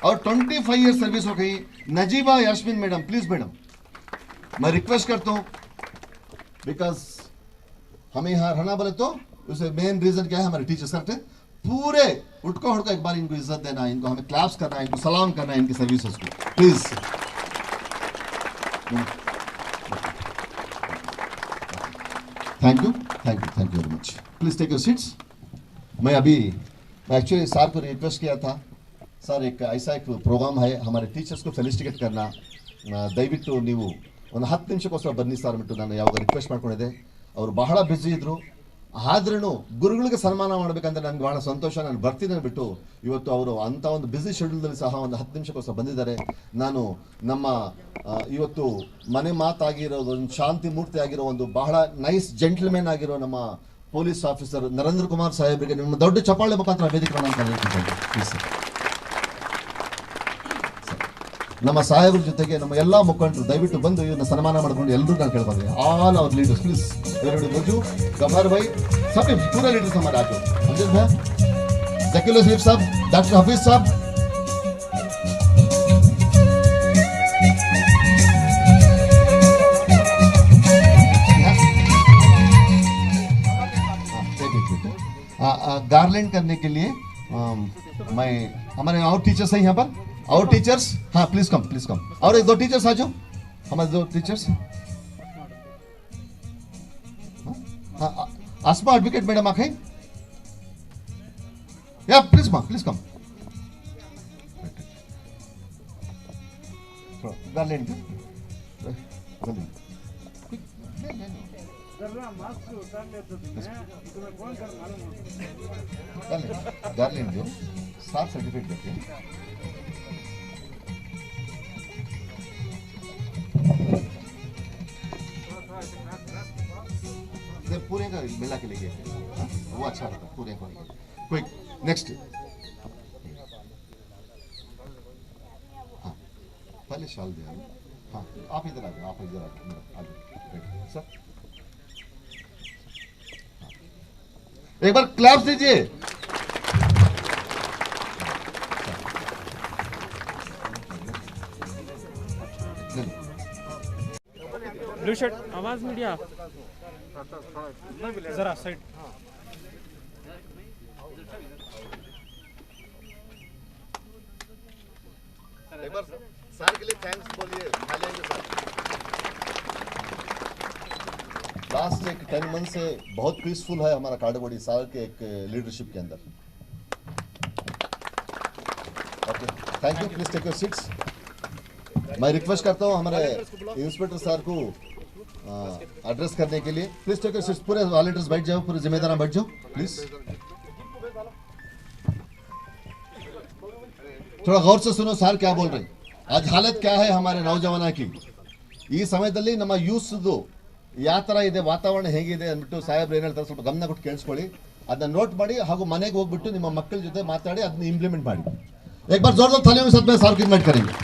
[SPEAKER 11] और 25 ईयर सर्विस हो गई Najiba Yasmin madam, please madam. मैं रिक्वेस्ट करता हूं बिकॉज हमें यहां रहना बोले तो उसे मेन रीजन क्या है, हमारे टीचर्स करते पूरे उठको हड़को एक बार इनको इज्जत देना है, इनको हमें क्लैप्स करना है, इनको सलाम करना है इनकी सर्विसेज को, please. Thank you very much. Please take your seats. मैं एक्चुअली सर को रिक्वेस्ट किया था, सर एक ऐसा एक प्रोग्राम है हमारे टीचर्स को फेलिसिटेट करना, ದಯವಿಟ್ಟು ನೀವು ಒಂದು 10 ನಿಮಿಷಕ್ಕೋಸ್ಕರ ಬನ್ನಿ ಸರ್ ಬಿಟ್ಟು ನಾನು ಯಾವಾಗ ರಿಕ್ವೆಸ್ಟ್ ಮಾಡ್ಕೊಂಡಿದ್ದೆ. ಅವರು ಬಹಳ ಬ್ಯುಸಿ ಇದ್ರು, ಆದ್ರೂ ಗುರುಗಳಿಗೆ ಸನ್ಮಾನ ಮಾಡಬೇಕಂತ ನನಗೆ ಬಹಳ ಸಂತೋಷ. ನಾನು ಬರ್ತಿದ್ದೇನೆ ಬಿಟ್ಟು ಇವತ್ತು ಅವರು ಅಂಥ ಒಂದು ಬ್ಯುಸಿ ಶೆಡ್ಯೂಲ್ದಲ್ಲಿ ಸಹ ಒಂದು 10 ನಿಮಿಷಕ್ಕೋಸ್ಕರ ಬಂದಿದ್ದಾರೆ. ನಾನು ನಮ್ಮ ಇವತ್ತು ಮನೆ ಮಾತಾಗಿರೋ ಒಂದು ಶಾಂತಿ ಮೂರ್ತಿ ಆಗಿರೋ ಒಂದು ಬಹಳ ನೈಸ್ ಜೆಂಟ್ಲ್ಮ್ಯಾನ್ ಆಗಿರೋ ನಮ್ಮ ಪೊಲೀಸ್ ಆಫೀಸರ್ ನರೇಂದ್ರ ಕುಮಾರ್ ಸಾಹೇಬರಿಗೆ ನಿಮ್ಮ ದೊಡ್ಡ ಚಪ್ಪಾಳೆ ಮುಖಾಂತರ ವೇದಿಕೆ ನಮ್ಮ ಸಾಹೇಬ್ರ ಜೊತೆಗೆ ನಮ್ಮ ಎಲ್ಲಾ ಮುಖಂಡರು ದಯವಿಟ್ಟು ಬಂದು ಇವ್ರನ್ನ ಸನ್ಮಾನ ಮಾಡ್ಕೊಂಡು ಎಲ್ಲರೂ ನಾನು ಕೇಳ್ಕೊಂಡ್ರೆ all our leaders please बजू Ghaffar भाई सब पूरे लीडर्स हमारे आगे अमजद भाई जकील शरीफ साहब डॉक्टर हफीज साहब गार्लैंड करने के लिए मैं हमारे और टीचर्स हैं यहाँ पर और टीचर्स हाँ प्लीज कम और एक दो टीचर्स आ जाओ हमारे दो टीचर्स आसमा एडवोकेट मैडम आखे या प्लीज कम गार्लैंड गार्लैंड जो 7 सर्टिफिकेट देते हैं पूरे का मिला के लेके वो अच्छा रहता पूरे को क्विक नेक्स्ट हाँ पहले शाल दे हाँ आप इधर आ जाओ सर एक बार क्लैप्स दीजिए
[SPEAKER 12] ब्लू शर्ट आवाज मीडिया जरा साइड
[SPEAKER 11] एक बार सर के लिए थैंक्स बोलिए लास्ट एक 10 मंथ से बहुत पीसफुल है हमारा काडगोड़ी साल के एक लीडरशिप के अंदर okay thank you please take your seats मैं रिक्वेस्ट करता हूँ हमारे इंस्पेक्टर सर को एड्रेस करने के लिए प्लीज टेक योर सीट्स पूरे वॉलंटियर्स बैठ जाओ पूरे जिम्मेदार बैठ जाओ प्लीज थोड़ा गौर से सुनो सर क्या बोल रहे आज हालत क्या है हमारे नौजवान की ಈ ಸಮಯದಲ್ಲಿ ನಮ್ಮ ಯೂತ್ಸ್ದು ಯಾವ ತರ ಇದೆ ವಾತಾವರಣ ಹೇಗಿದೆ ಅಂದ್ಬಿಟ್ಟು ಸಾಹೇಬ್ರು ಏನು ಹೇಳ್ತಾರೆ ಸ್ವಲ್ಪ ಗಮನ ಕೊಟ್ಟು ಕೇಳಿಸ್ಕೊಳ್ಳಿ ಅದನ್ನ ನೋಟ್ ಮಾಡಿ ಹಾಗೂ ಮನೆಗೆ ಹೋಗ್ಬಿಟ್ಟು ನಿಮ್ಮ ಮಕ್ಕಳ ಜೊತೆ ಮಾತಾಡಿ ಅದನ್ನ ಇಂಪ್ಲಿಮೆಂಟ್ ಮಾಡಿ एक बार जोरदार तालियों के साथ में सर को इन्वाइट करेंगे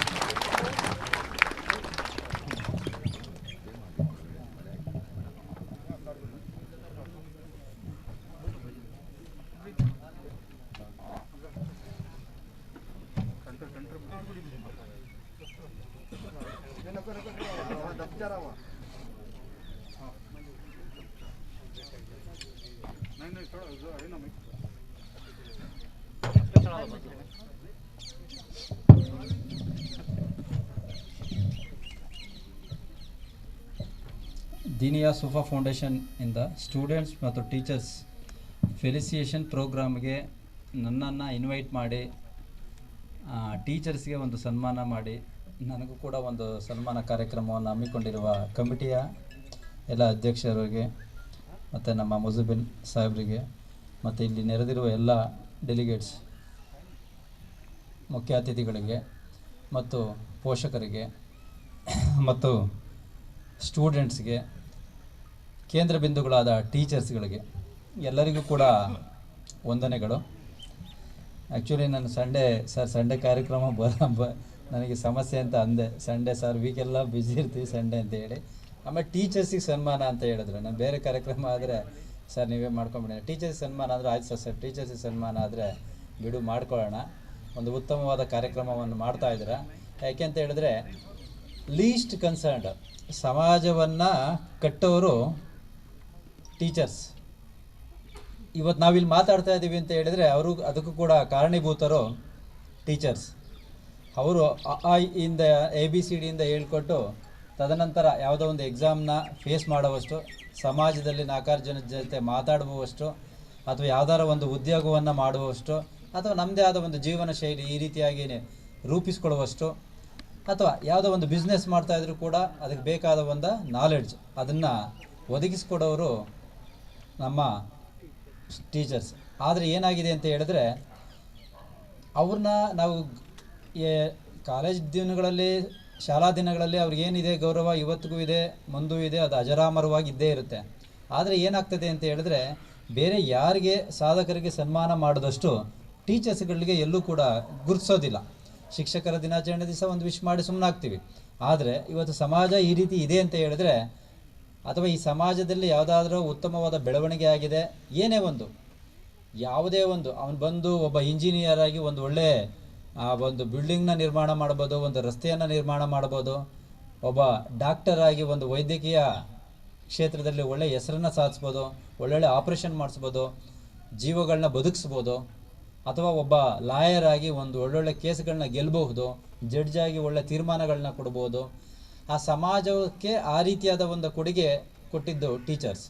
[SPEAKER 13] ದೀನಿಯಾ ಸುಫಾ ಫೌಂಡೇಶನ್ ಇಂದ ಸ್ಟೂಡೆಂಟ್ಸ್ ಮತ್ತು ಟೀಚರ್ಸ್ ಫೆಲಿಸಿಯೇಷನ್ ಪ್ರೋಗ್ರಾಮ್ಗೆ ನನ್ನನ್ನು ಇನ್ವೈಟ್ ಮಾಡಿ ಟೀಚರ್ಸ್ಗೆ ಒಂದು ಸನ್ಮಾನ ಮಾಡಿ ನನಗೂ ಕೂಡ ಒಂದು ಸನ್ಮಾನ ಕಾರ್ಯಕ್ರಮವನ್ನು ಹಮ್ಮಿಕೊಂಡಿರುವ ಕಮಿಟಿಯ ಎಲ್ಲ ಅಧ್ಯಕ್ಷರಿಗೆ ಮತ್ತು ನಮ್ಮ ಮುಜುಬಿನ್ ಸಾಹೇಬರಿಗೆ ಮತ್ತು ಇಲ್ಲಿ ನೆರೆದಿರುವ ಎಲ್ಲ ಡೆಲಿಗೇಟ್ಸ್, ಮುಖ್ಯ ಅತಿಥಿಗಳಿಗೆ ಮತ್ತು ಪೋಷಕರಿಗೆ ಮತ್ತು ಸ್ಟೂಡೆಂಟ್ಸ್ಗೆ, ಕೇಂದ್ರ ಬಿಂದುಗಳಾದ ಟೀಚರ್ಸ್ಗಳಿಗೆ ಎಲ್ಲರಿಗೂ ಕೂಡ ವಂದನೆಗಳು. ಆ್ಯಕ್ಚುಲಿ ನಾನು ಸಂಡೇ ಕಾರ್ಯಕ್ರಮ ನನಗೆ ಸಮಸ್ಯೆ ಅಂತ ಅಂದೆ. ಸಂಡೇ ಸರ್ ವೀಕೆಲ್ಲ ಬ್ಯುಸಿ ಇರ್ತೀವಿ ಸಂಡೇ ಅಂತ ಹೇಳಿ. ಆಮೇಲೆ ಟೀಚರ್ಸಿಗೆ ಸನ್ಮಾನ ಅಂತ ಹೇಳಿದ್ರು. ನಾನು ಬೇರೆ ಕಾರ್ಯಕ್ರಮ ಆದರೆ ಸರ್ ನೀವೇ ಮಾಡ್ಕೊಂಬಿಡಿ, ಟೀಚರ್ಸ್ ಸನ್ಮಾನ ಅಂದರೆ ಆಯ್ತು ಸರ್ ಟೀಚರ್ಸಿಗೆ ಸನ್ಮಾನ ಆದರೆ ಬಿಡು ಮಾಡ್ಕೊಳ್ಳೋಣ, ಒಂದು ಉತ್ತಮವಾದ ಕಾರ್ಯಕ್ರಮವನ್ನು ಮಾಡ್ತಾ ಇದ್ದೀರ. ಯಾಕೆ ಅಂತ ಹೇಳಿದ್ರೆ ಲೀಸ್ಟ್ ಕನ್ಸರ್ನ್ಡ್, ಸಮಾಜವನ್ನು ಕಟ್ಟೋರು ಟೀಚರ್ಸ್. ಇವತ್ತು ನಾವಿಲ್ಲಿ ಮಾತಾಡ್ತಾ ಇದ್ದೀವಿ ಅಂತ ಹೇಳಿದರೆ ಅವರು ಅದಕ್ಕೂ ಕೂಡ ಕಾರಣೀಭೂತರು ಟೀಚರ್ಸ್. ಅವರು ಇಂದ ABCD ಹೇಳ್ಕೊಟ್ಟು ತದನಂತರ ಯಾವುದೋ ಒಂದು ಎಕ್ಸಾಮ್ನ ಫೇಸ್ ಮಾಡುವಷ್ಟು, ಸಮಾಜದಲ್ಲಿ 4 ಜನ ಜೊತೆ ಮಾತಾಡುವಷ್ಟು, ಅಥವಾ ಯಾವುದಾರ ಒಂದು ಉದ್ಯೋಗವನ್ನು ಮಾಡುವಷ್ಟು, ಅಥವಾ ನಮ್ಮದೇ ಆದ ಒಂದು ಜೀವನ ಶೈಲಿ ಈ ರೀತಿಯಾಗಿ ರೂಪಿಸ್ಕೊಳ್ಳುವಷ್ಟು, ಅಥವಾ ಯಾವುದೋ ಒಂದು ಬಿಸ್ನೆಸ್ ಮಾಡ್ತಾಯಿದ್ರು ಕೂಡ ಅದಕ್ಕೆ ಬೇಕಾದ ಒಂದು ನಾಲೆಡ್ಜ್ ಅದನ್ನು ಒದಗಿಸ್ಕೊಡೋರು ನಮ್ಮ ಟೀಚರ್ಸ್. ಆದರೆ ಏನಾಗಿದೆ ಅಂತ ಹೇಳಿದ್ರೆ ಅವ್ರನ್ನ ನಾವು ಕಾಲೇಜ್ ದಿನಗಳಲ್ಲಿ, ಶಾಲಾ ದಿನಗಳಲ್ಲಿ ಅವ್ರಿಗೇನಿದೆ ಗೌರವ ಇವತ್ತಿಗೂ ಇದೆ, ಮುಂದೂ ಇದೆ, ಅದು ಅಜರಾಮರವಾಗಿ ಇದ್ದೇ ಇರುತ್ತೆ. ಆದರೆ ಏನಾಗ್ತದೆ ಅಂತ ಹೇಳಿದ್ರೆ ಬೇರೆ ಯಾರಿಗೆ ಸಾಧಕರಿಗೆ ಸನ್ಮಾನ ಮಾಡಿದಷ್ಟು ಟೀಚರ್ಸ್ಗಳಿಗೆ ಎಲ್ಲೂ ಕೂಡ ಗುರುತಿಸೋದಿಲ್ಲ. ಶಿಕ್ಷಕರ ದಿನಾಚರಣೆ ದಿವಸ ಒಂದು ವಿಶ್ ಮಾಡಿ ಸುಮ್ಮನಾಗ್ತೀವಿ. ಆದರೆ ಇವತ್ತು ಸಮಾಜ ಈ ರೀತಿ ಇದೆ ಅಂತ ಹೇಳಿದ್ರೆ, ಅಥವಾ ಈ ಸಮಾಜದಲ್ಲಿ ಯಾವುದಾದ್ರೂ ಉತ್ತಮವಾದ ಬೆಳವಣಿಗೆ ಆಗಿದೆ, ಏನೇ ಒಂದು ಯಾವುದೇ ಒಂದು ಅವನು ಬಂದು ಒಬ್ಬ ಇಂಜಿನಿಯರ್ ಆಗಿ ಒಂದು ಒಳ್ಳೆ ಒಂದು ಬಿಲ್ಡಿಂಗ್ನ ನಿರ್ಮಾಣ ಮಾಡ್ಬೋದು, ಒಂದು ರಸ್ತೆಯನ್ನು ನಿರ್ಮಾಣ ಮಾಡ್ಬೋದು, ಒಬ್ಬ ಡಾಕ್ಟರ್ ಆಗಿ ಒಂದು ವೈದ್ಯಕೀಯ ಕ್ಷೇತ್ರದಲ್ಲಿ ಒಳ್ಳೆ ಹೆಸರನ್ನು ಸಾಧಿಸ್ಬೋದು, ಒಳ್ಳೊಳ್ಳೆ ಆಪ್ರೇಷನ್ ಮಾಡಿಸ್ಬೋದು, ಜೀವಗಳನ್ನ ಬದುಕಿಸ್ಬೋದು, ಅಥವಾ ಒಬ್ಬ ಲಾಯರ್ ಆಗಿ ಒಂದು ಒಳ್ಳೊಳ್ಳೆ ಕೇಸ್ಗಳನ್ನ ಗೆಲ್ಲಬಹುದು, ಜಡ್ಜ್ ಆಗಿ ಒಳ್ಳೆ ತೀರ್ಮಾನಗಳನ್ನ ಕೊಡ್ಬೋದು. ಆ ಸಮಾಜಕ್ಕೆ ಆ ರೀತಿಯಾದ ಒಂದು ಕೊಡುಗೆ ಕೊಟ್ಟಿದ್ದು ಟೀಚರ್ಸ್.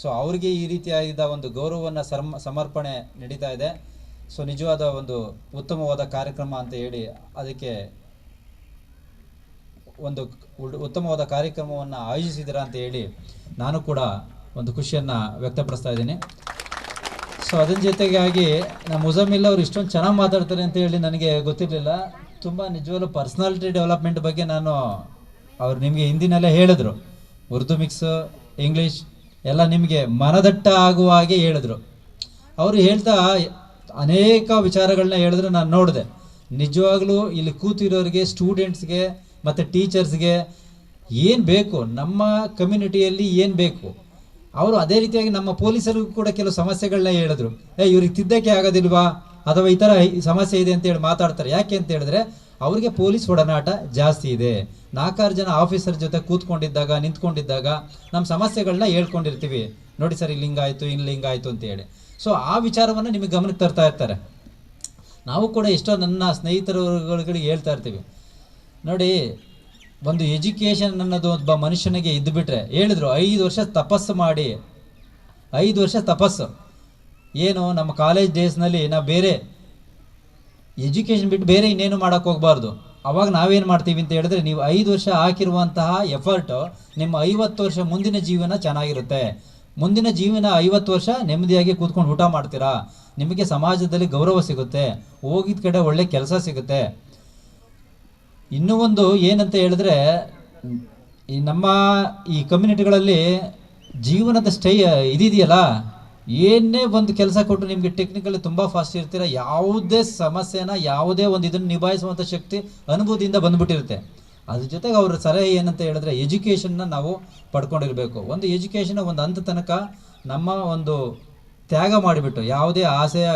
[SPEAKER 13] ಸೊ ಅವ್ರಿಗೆ ಈ ರೀತಿಯಾದ ಒಂದು ಗೌರವವನ್ನು ಸಮರ್ಪಣೆ ನಡೀತಾ ಇದೆ. ಸೊ ನಿಜವಾದ ಒಂದು ಉತ್ತಮವಾದ ಕಾರ್ಯಕ್ರಮ ಅಂತ ಹೇಳಿ ಅದಕ್ಕೆ ಒಂದು ಉತ್ತಮವಾದ ಕಾರ್ಯಕ್ರಮವನ್ನು ಆಯೋಜಿಸಿದ್ದೀರಾ ಅಂತ ಹೇಳಿ ನಾನು ಕೂಡ ಒಂದು ಖುಷಿಯನ್ನು ವ್ಯಕ್ತಪಡಿಸ್ತಾ ಇದ್ದೀನಿ. ಸೊ ಅದರ ಜೊತೆಗಾಗಿ ನಮ್ಮ ಮುಜಮ್ಮಿಲ್ ಅವರು ಇಷ್ಟೊಂದು ಚೆನ್ನಾಗಿ ಮಾತಾಡ್ತಾರೆ ಅಂತ ಹೇಳಿ ನನಗೆ ಗೊತ್ತಿರಲಿಲ್ಲ. ತುಂಬ ನಿಜವಾಗ್ಲೂ ಪರ್ಸ್ನಾಲಿಟಿ ಡೆವಲಪ್ಮೆಂಟ್ ಬಗ್ಗೆ ಅವ್ರು ನಿಮಗೆ ಹಿಂದಿನಲ್ಲೇ ಹೇಳಿದ್ರು, ಉರ್ದು ಮಿಕ್ಸ್ ಇಂಗ್ಲೀಷ್ ಎಲ್ಲ ನಿಮಗೆ ಮನದಟ್ಟ ಆಗುವ ಹಾಗೆ ಹೇಳಿದ್ರು. ಅವರು ಹೇಳ್ತಾ ಅನೇಕ ವಿಚಾರಗಳನ್ನ ಹೇಳಿದ್ರು. ನಾನು ನೋಡಿದೆ, ನಿಜವಾಗ್ಲೂ ಇಲ್ಲಿ ಕೂತಿರೋರಿಗೆ, ಸ್ಟೂಡೆಂಟ್ಸ್ಗೆ ಮತ್ತು ಟೀಚರ್ಸ್ಗೆ ಏನು ಬೇಕು, ನಮ್ಮ ಕಮ್ಯುನಿಟಿಯಲ್ಲಿ ಏನು ಬೇಕು, ಅವರು ಅದೇ ರೀತಿಯಾಗಿ ನಮ್ಮ ಪೊಲೀಸರಿಗೂ ಕೂಡ ಕೆಲವು ಸಮಸ್ಯೆಗಳನ್ನ ಹೇಳಿದ್ರು. ಇವ್ರಿಗೆ ತಿದ್ದಕ್ಕೆ ಆಗೋದಿಲ್ವಾ, ಅಥವಾ ಈ ಥರ ಸಮಸ್ಯೆ ಇದೆ ಅಂತೇಳಿ ಮಾತಾಡ್ತಾರೆ. ಯಾಕೆ ಅಂತ ಹೇಳಿದ್ರೆ ಅವ್ರಿಗೆ ಪೊಲೀಸ್ ಒಡನಾಟ ಜಾಸ್ತಿ ಇದೆ. 4 ಜನ ಆಫೀಸರ್ ಜೊತೆ ಕೂತ್ಕೊಂಡಿದ್ದಾಗ, ನಿಂತ್ಕೊಂಡಿದ್ದಾಗ ನಮ್ಮ ಸಮಸ್ಯೆಗಳನ್ನ ಹೇಳ್ಕೊಂಡಿರ್ತೀವಿ. ನೋಡಿ ಸರ್ ಇಲ್ಲಿ ಹಿಂಗಾಯಿತು, ಇಲ್ಲಿ ಹಿಂಗಾಯಿತು ಅಂತೇಳಿ. ಸೊ ಆ ವಿಚಾರವನ್ನು ನಿಮಗೆ ಗಮನಕ್ಕೆ ತರ್ತಾ ಇರ್ತಾರೆ. ನಾವು ಕೂಡ ಎಷ್ಟೋ ನನ್ನ ಸ್ನೇಹಿತರುಗಳಿಗೆ ಹೇಳ್ತಾ ಇರ್ತೀವಿ, ನೋಡಿ ಒಂದು ಎಜುಕೇಷನ್ ಅನ್ನೋದು ಒಬ್ಬ ಮನುಷ್ಯನಿಗೆ ಇದ್ದು ಬಿಟ್ರೆ, ಹೇಳಿದ್ರು 5 ವರ್ಷ ತಪಸ್ಸು ಮಾಡಿ, 5 ವರ್ಷ ತಪಸ್ಸು. ಏನು ನಮ್ಮ ಕಾಲೇಜ್ ಡೇಸ್ನಲ್ಲಿ ನಾವು ಬೇರೆ ಎಜುಕೇಷನ್ ಬಿಟ್ಟು ಬೇರೆ ಇನ್ನೇನು ಮಾಡೋಕ್ಕೆ ಹೋಗಬಾರ್ದು. ಅವಾಗ ನಾವೇನು ಮಾಡ್ತೀವಿ ಅಂತ ಹೇಳಿದ್ರೆ, ನೀವು 5 ವರ್ಷ ಹಾಕಿರುವಂತಹ ಎಫರ್ಟು ನಿಮ್ಮ 50 ವರ್ಷ ಮುಂದಿನ ಜೀವನ ಚೆನ್ನಾಗಿರುತ್ತೆ. ಮುಂದಿನ ಜೀವನ 50 ವರ್ಷ ನೆಮ್ಮದಿಯಾಗಿ ಕೂತ್ಕೊಂಡು ಊಟ ಮಾಡ್ತೀರಾ, ನಿಮಗೆ ಸಮಾಜದಲ್ಲಿ ಗೌರವ ಸಿಗುತ್ತೆ, ಹೋಗಿದ ಕಡೆ ಒಳ್ಳೆ ಕೆಲಸ ಸಿಗುತ್ತೆ. ಇನ್ನೂ ಒಂದು ಏನಂತ ಹೇಳಿದ್ರೆ, ನಮ್ಮ ಈ ಕಮ್ಯುನಿಟಿಗಳಲ್ಲಿ ಜೀವನದ ಇದೆಯಲ್ಲ, ಏನೇ ಒಂದು ಕೆಲಸ ಕೊಟ್ಟು ನಿಮಗೆ ಟೆಕ್ನಿಕಲಿ ತುಂಬ ಫಾಸ್ಟ್ ಇರ್ತೀರ, ಯಾವುದೇ ಸಮಸ್ಯೆನ ಯಾವುದೇ ಒಂದು ಇದನ್ನು ನಿಭಾಯಿಸುವಂಥ ಶಕ್ತಿ ಅನುಭವದಿಂದ ಬಂದ್ಬಿಟ್ಟಿರುತ್ತೆ. ಅದ್ರ ಜೊತೆಗೆ ಅವ್ರ ಸಲಹೆ ಏನಂತ ಹೇಳಿದ್ರೆ, ಎಜುಕೇಷನ್ನ ನಾವು ಪಡ್ಕೊಂಡಿರಬೇಕು. ಒಂದು ಎಜುಕೇಷನ್ ಒಂದು ಹಂತ ತನಕ ನಮ್ಮ ಒಂದು ತ್ಯಾಗ ಮಾಡಿಬಿಟ್ಟು, ಯಾವುದೇ ಆಸೆಯ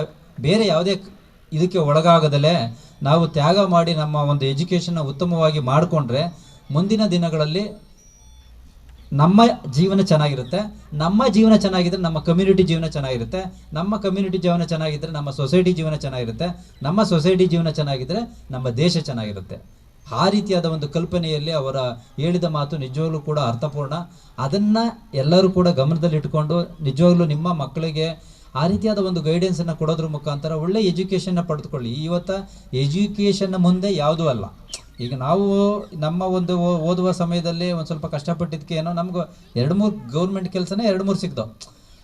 [SPEAKER 13] ಬೇರೆ ಯಾವುದೇ ಇದಕ್ಕೆ ಒಳಗಾಗದಲೇ ನಾವು ತ್ಯಾಗ ಮಾಡಿ ನಮ್ಮ ಒಂದು ಎಜುಕೇಷನ್ನ ಉತ್ತಮವಾಗಿ ಮಾಡಿಕೊಂಡ್ರೆ ಮುಂದಿನ ದಿನಗಳಲ್ಲಿ ನಮ್ಮ ಜೀವನ ಚೆನ್ನಾಗಿರುತ್ತೆ. ನಮ್ಮ ಜೀವನ ಚೆನ್ನಾಗಿದ್ರೆ ನಮ್ಮ ಕಮ್ಯುನಿಟಿ ಜೀವನ ಚೆನ್ನಾಗಿರುತ್ತೆ. ನಮ್ಮ ಕಮ್ಯುನಿಟಿ ಜೀವನ ಚೆನ್ನಾಗಿದ್ದರೆ ನಮ್ಮ ಸೊಸೈಟಿ ಜೀವನ ಚೆನ್ನಾಗಿರುತ್ತೆ. ನಮ್ಮ ಸೊಸೈಟಿ ಜೀವನ ಚೆನ್ನಾಗಿದ್ದರೆ ನಮ್ಮ ದೇಶ ಚೆನ್ನಾಗಿರುತ್ತೆ. ಆ ರೀತಿಯಾದ ಒಂದು ಕಲ್ಪನೆಯಲ್ಲಿ ಅವರ ಹೇಳಿದ ಮಾತು ನಿಜವಾಗ್ಲೂ ಕೂಡ ಅರ್ಥಪೂರ್ಣ. ಅದನ್ನು ಎಲ್ಲರೂ ಕೂಡ ಗಮನದಲ್ಲಿಟ್ಕೊಂಡು ನಿಜವಾಗ್ಲೂ ನಿಮ್ಮ ಮಕ್ಕಳಿಗೆ ಆ ರೀತಿಯಾದ ಒಂದು ಗೈಡೆನ್ಸನ್ನು ಕೊಡೋದ್ರ ಮುಖಾಂತರ ಒಳ್ಳೆ ಎಜುಕೇಷನ್ನ ಪಡೆದುಕೊಳ್ಳಿ. ಇವತ್ತು ಎಜುಕೇಷನ್ನ ಮುಂದೆ ಯಾವುದೂ ಅಲ್ಲ. ಈಗ ನಾವು ನಮ್ಮ ಒಂದು ಓದುವ ಸಮಯದಲ್ಲಿ ಒಂದು ಸ್ವಲ್ಪ ಕಷ್ಟಪಟ್ಟಿದ್ದಕ್ಕೆ ಏನೋ ನಮ್ಗೆ 2-3 ಗೌರ್ಮೆಂಟ್ ಕೆಲಸನೇ 2-3 ಸಿಗ್ದವು.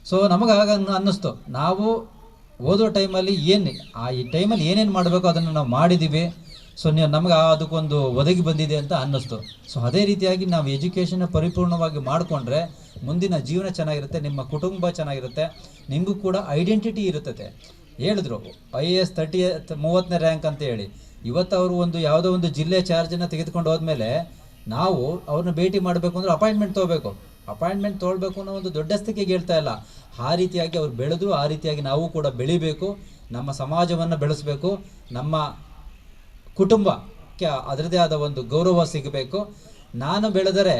[SPEAKER 13] ಸೊ ನಮಗೆ ಆಗ ಅನ್ನಿಸ್ತು, ನಾವು ಓದೋ ಟೈಮಲ್ಲಿ ಈ ಟೈಮಲ್ಲಿ ಏನೇನು ಮಾಡಬೇಕು ಅದನ್ನು ನಾವು ಮಾಡಿದ್ದೀವಿ. ಸೊ ನಮಗೆ ಅದಕ್ಕೊಂದು ಒದಗಿ ಬಂದಿದೆ ಅಂತ ಅನ್ನಿಸ್ತು. ಸೊ ಅದೇ ರೀತಿಯಾಗಿ ನಾವು ಎಜುಕೇಷನ್ನ ಪರಿಪೂರ್ಣವಾಗಿ ಮಾಡಿಕೊಂಡ್ರೆ ಮುಂದಿನ ಜೀವನ ಚೆನ್ನಾಗಿರುತ್ತೆ, ನಿಮ್ಮ ಕುಟುಂಬ ಚೆನ್ನಾಗಿರುತ್ತೆ, ನಿಮಗೂ ಕೂಡ ಐಡೆಂಟಿಟಿ ಇರುತ್ತದೆ. ಹೇಳಿದ್ರು IAS 30ನೇ ರ್ಯಾಂಕ್ ಅಂತ ಹೇಳಿ. ಇವತ್ತು ಅವರು ಯಾವುದೋ ಒಂದು ಜಿಲ್ಲೆ ಚಾರ್ಜನ್ನು ತೆಗೆದುಕೊಂಡು ಹೋದ್ಮೇಲೆ ನಾವು ಅವ್ರನ್ನ ಭೇಟಿ ಮಾಡಬೇಕು ಅಂದರೆ ಅಪಾಯಿಂಟ್ಮೆಂಟ್ ತೊಗೋಬೇಕು. ಅಪಾಯಿಂಟ್ಮೆಂಟ್ ತೊಗೊಳ್ಬೇಕು ಅನ್ನೋ ಒಂದು ದೊಡ್ಡ ಸ್ಥಿತಿಗೆ ಹೇಳ್ತಾ ಇಲ್ಲ. ಆ ರೀತಿಯಾಗಿ ಅವ್ರು ಬೆಳೆದ್ರು, ಆ ರೀತಿಯಾಗಿ ನಾವು ಕೂಡ ಬೆಳಿಬೇಕು, ನಮ್ಮ ಸಮಾಜವನ್ನು ಬೆಳೆಸಬೇಕು, ನಮ್ಮ ಕುಟುಂಬಕ್ಕೆ ಅದರದೇ ಆದ ಒಂದು ಗೌರವ ಸಿಗಬೇಕು. ನಾನು ಬೆಳೆದರೆ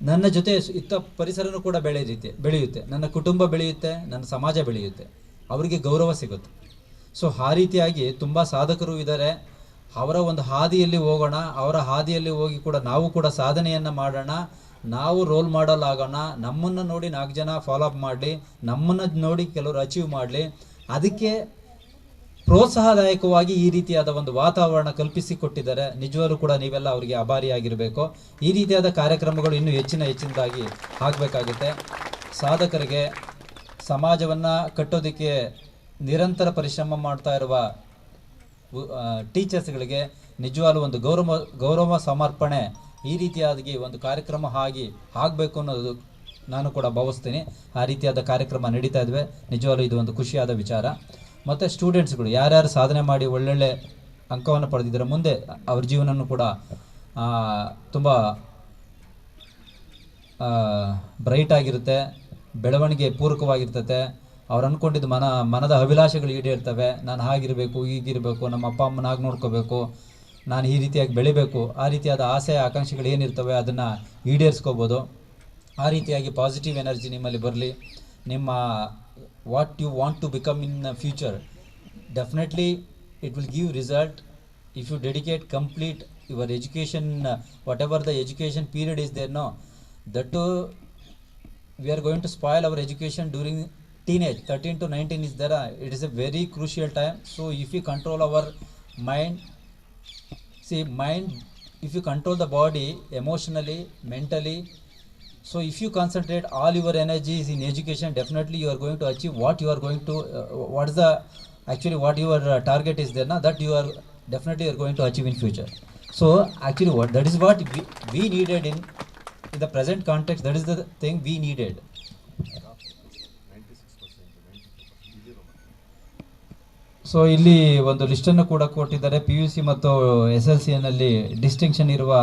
[SPEAKER 13] ನನ್ನ ಜೊತೆ ಇತ್ತ ಪರಿಸರನೂ ಕೂಡ ಬೆಳೆಯುತ್ತೆ, ನನ್ನ ಕುಟುಂಬ ಬೆಳೆಯುತ್ತೆ, ನನ್ನ ಸಮಾಜ ಬೆಳೆಯುತ್ತೆ, ಅವರಿಗೆ ಗೌರವ ಸಿಗುತ್ತೆ. ಸೊ ಆ ರೀತಿಯಾಗಿ ತುಂಬ ಸಾಧಕರು ಇದ್ದಾರೆ. ಅವರ ಒಂದು ಹಾದಿಯಲ್ಲಿ ಹೋಗೋಣ, ಅವರ ಹಾದಿಯಲ್ಲಿ ಹೋಗಿ ಕೂಡ ನಾವು ಕೂಡ ಸಾಧನೆಯನ್ನು ಮಾಡೋಣ, ನಾವು ರೋಲ್ ಮಾಡಲ್ ಆಗೋಣ. ನಮ್ಮನ್ನು ನೋಡಿ 4 ಜನ ಫಾಲೋ ಅಪ್ ಮಾಡಲಿ, ನಮ್ಮನ್ನು ನೋಡಿ ಕೆಲವರು ಅಚೀವ್ ಮಾಡಲಿ. ಅದಕ್ಕೆ ಪ್ರೋತ್ಸಾಹದಾಯಕವಾಗಿ ಈ ರೀತಿಯಾದ ಒಂದು ವಾತಾವರಣ ಕಲ್ಪಿಸಿಕೊಟ್ಟಿದ್ದಾರೆ. ನಿಜವಾಗ್ಲೂ ಕೂಡ ನೀವೆಲ್ಲ ಅವರಿಗೆ ಆಭಾರಿಯಾಗಿರಬೇಕು. ಈ ರೀತಿಯಾದ ಕಾರ್ಯಕ್ರಮಗಳು ಇನ್ನೂ ಹೆಚ್ಚಿನದಾಗಿ ಆಗಬೇಕಾಗುತ್ತೆ. ಸಾಧಕರಿಗೆ, ಸಮಾಜವನ್ನು ಕಟ್ಟೋದಕ್ಕೆ ನಿರಂತರ ಪರಿಶ್ರಮ ಮಾಡ್ತಾ ಇರುವ ಟೀಚರ್ಸ್ಗಳಿಗೆ ನಿಜವಾಗ್ಲೂ ಒಂದು ಗೌರವ ಸಮರ್ಪಣೆ ಈ ರೀತಿಯಾಗಿ ಒಂದು ಕಾರ್ಯಕ್ರಮ ಆಗಬೇಕು ಅನ್ನೋದು ನಾನು ಕೂಡ ಭಾವಿಸ್ತೀನಿ. ಆ ರೀತಿಯಾದ ಕಾರ್ಯಕ್ರಮ ನಡೀತಾ ಇದ್ವಿ. ನಿಜವಾಗ್ಲೂ ಇದು ಒಂದು ಖುಷಿಯಾದ ವಿಚಾರ. ಮತ್ತು ಸ್ಟೂಡೆಂಟ್ಸ್ಗಳು ಯಾರ್ಯಾರು ಸಾಧನೆ ಮಾಡಿ ಒಳ್ಳೊಳ್ಳೆ ಅಂಕವನ್ನು ಪಡೆದಿದ್ದಾರೆ, ಮುಂದೆ ಅವ್ರ ಜೀವನನೂ ಕೂಡ ತುಂಬ ಬ್ರೈಟ್ ಆಗಿರುತ್ತೆ, ಬೆಳವಣಿಗೆ ಪೂರಕವಾಗಿರ್ತದೆ. ಅವ್ರು ಅಂದ್ಕೊಂಡಿದ್ದು ಮನದ ಅಭಿಲಾಷೆಗಳು ಈಡೇರ್ತವೆ. ನಾನು ಹಾಗಿರಬೇಕು, ಹೀಗಿರಬೇಕು, ನಮ್ಮ ಅಪ್ಪ ಅಮ್ಮನ ಹಾಗೆ ನೋಡ್ಕೋಬೇಕು, ನಾನು ಈ ರೀತಿಯಾಗಿ ಬೆಳಿಬೇಕು, ಆ ರೀತಿಯಾದ ಆಸೆ ಆಕಾಂಕ್ಷೆಗಳು ಏನಿರ್ತವೆ ಅದನ್ನು ಈಡೇರಿಸ್ಕೋಬೋದು. ಆ ರೀತಿಯಾಗಿ ಪಾಸಿಟಿವ್ ಎನರ್ಜಿ ನಿಮ್ಮಲ್ಲಿ ಬರಲಿ. ನಿಮ್ಮ what you want to become in the future, definitely it will give result if you dedicate complete your education, whatever the education period is there. No, that we are going to spoil our education during teenage. 13 to 19 is there. It is a very crucial time. So if you control our mind, if you control the body emotionally, mentally, so if you concentrate all your energies in education, definitely you are going to achieve what you are going to what your target is there now, that you are definitely you are going to achieve in future. So actually that is what we needed in the present context. That is the thing we needed. So ಇಲ್ಲಿ ಒಂದು ಲಿಸ್ಟನ್ನು ಕೂಡ ಕೊಟ್ಟಿದ್ದಾರೆ. PUC ಮತ್ತು SLCನಲ್ಲಿ distinction ಇರುವ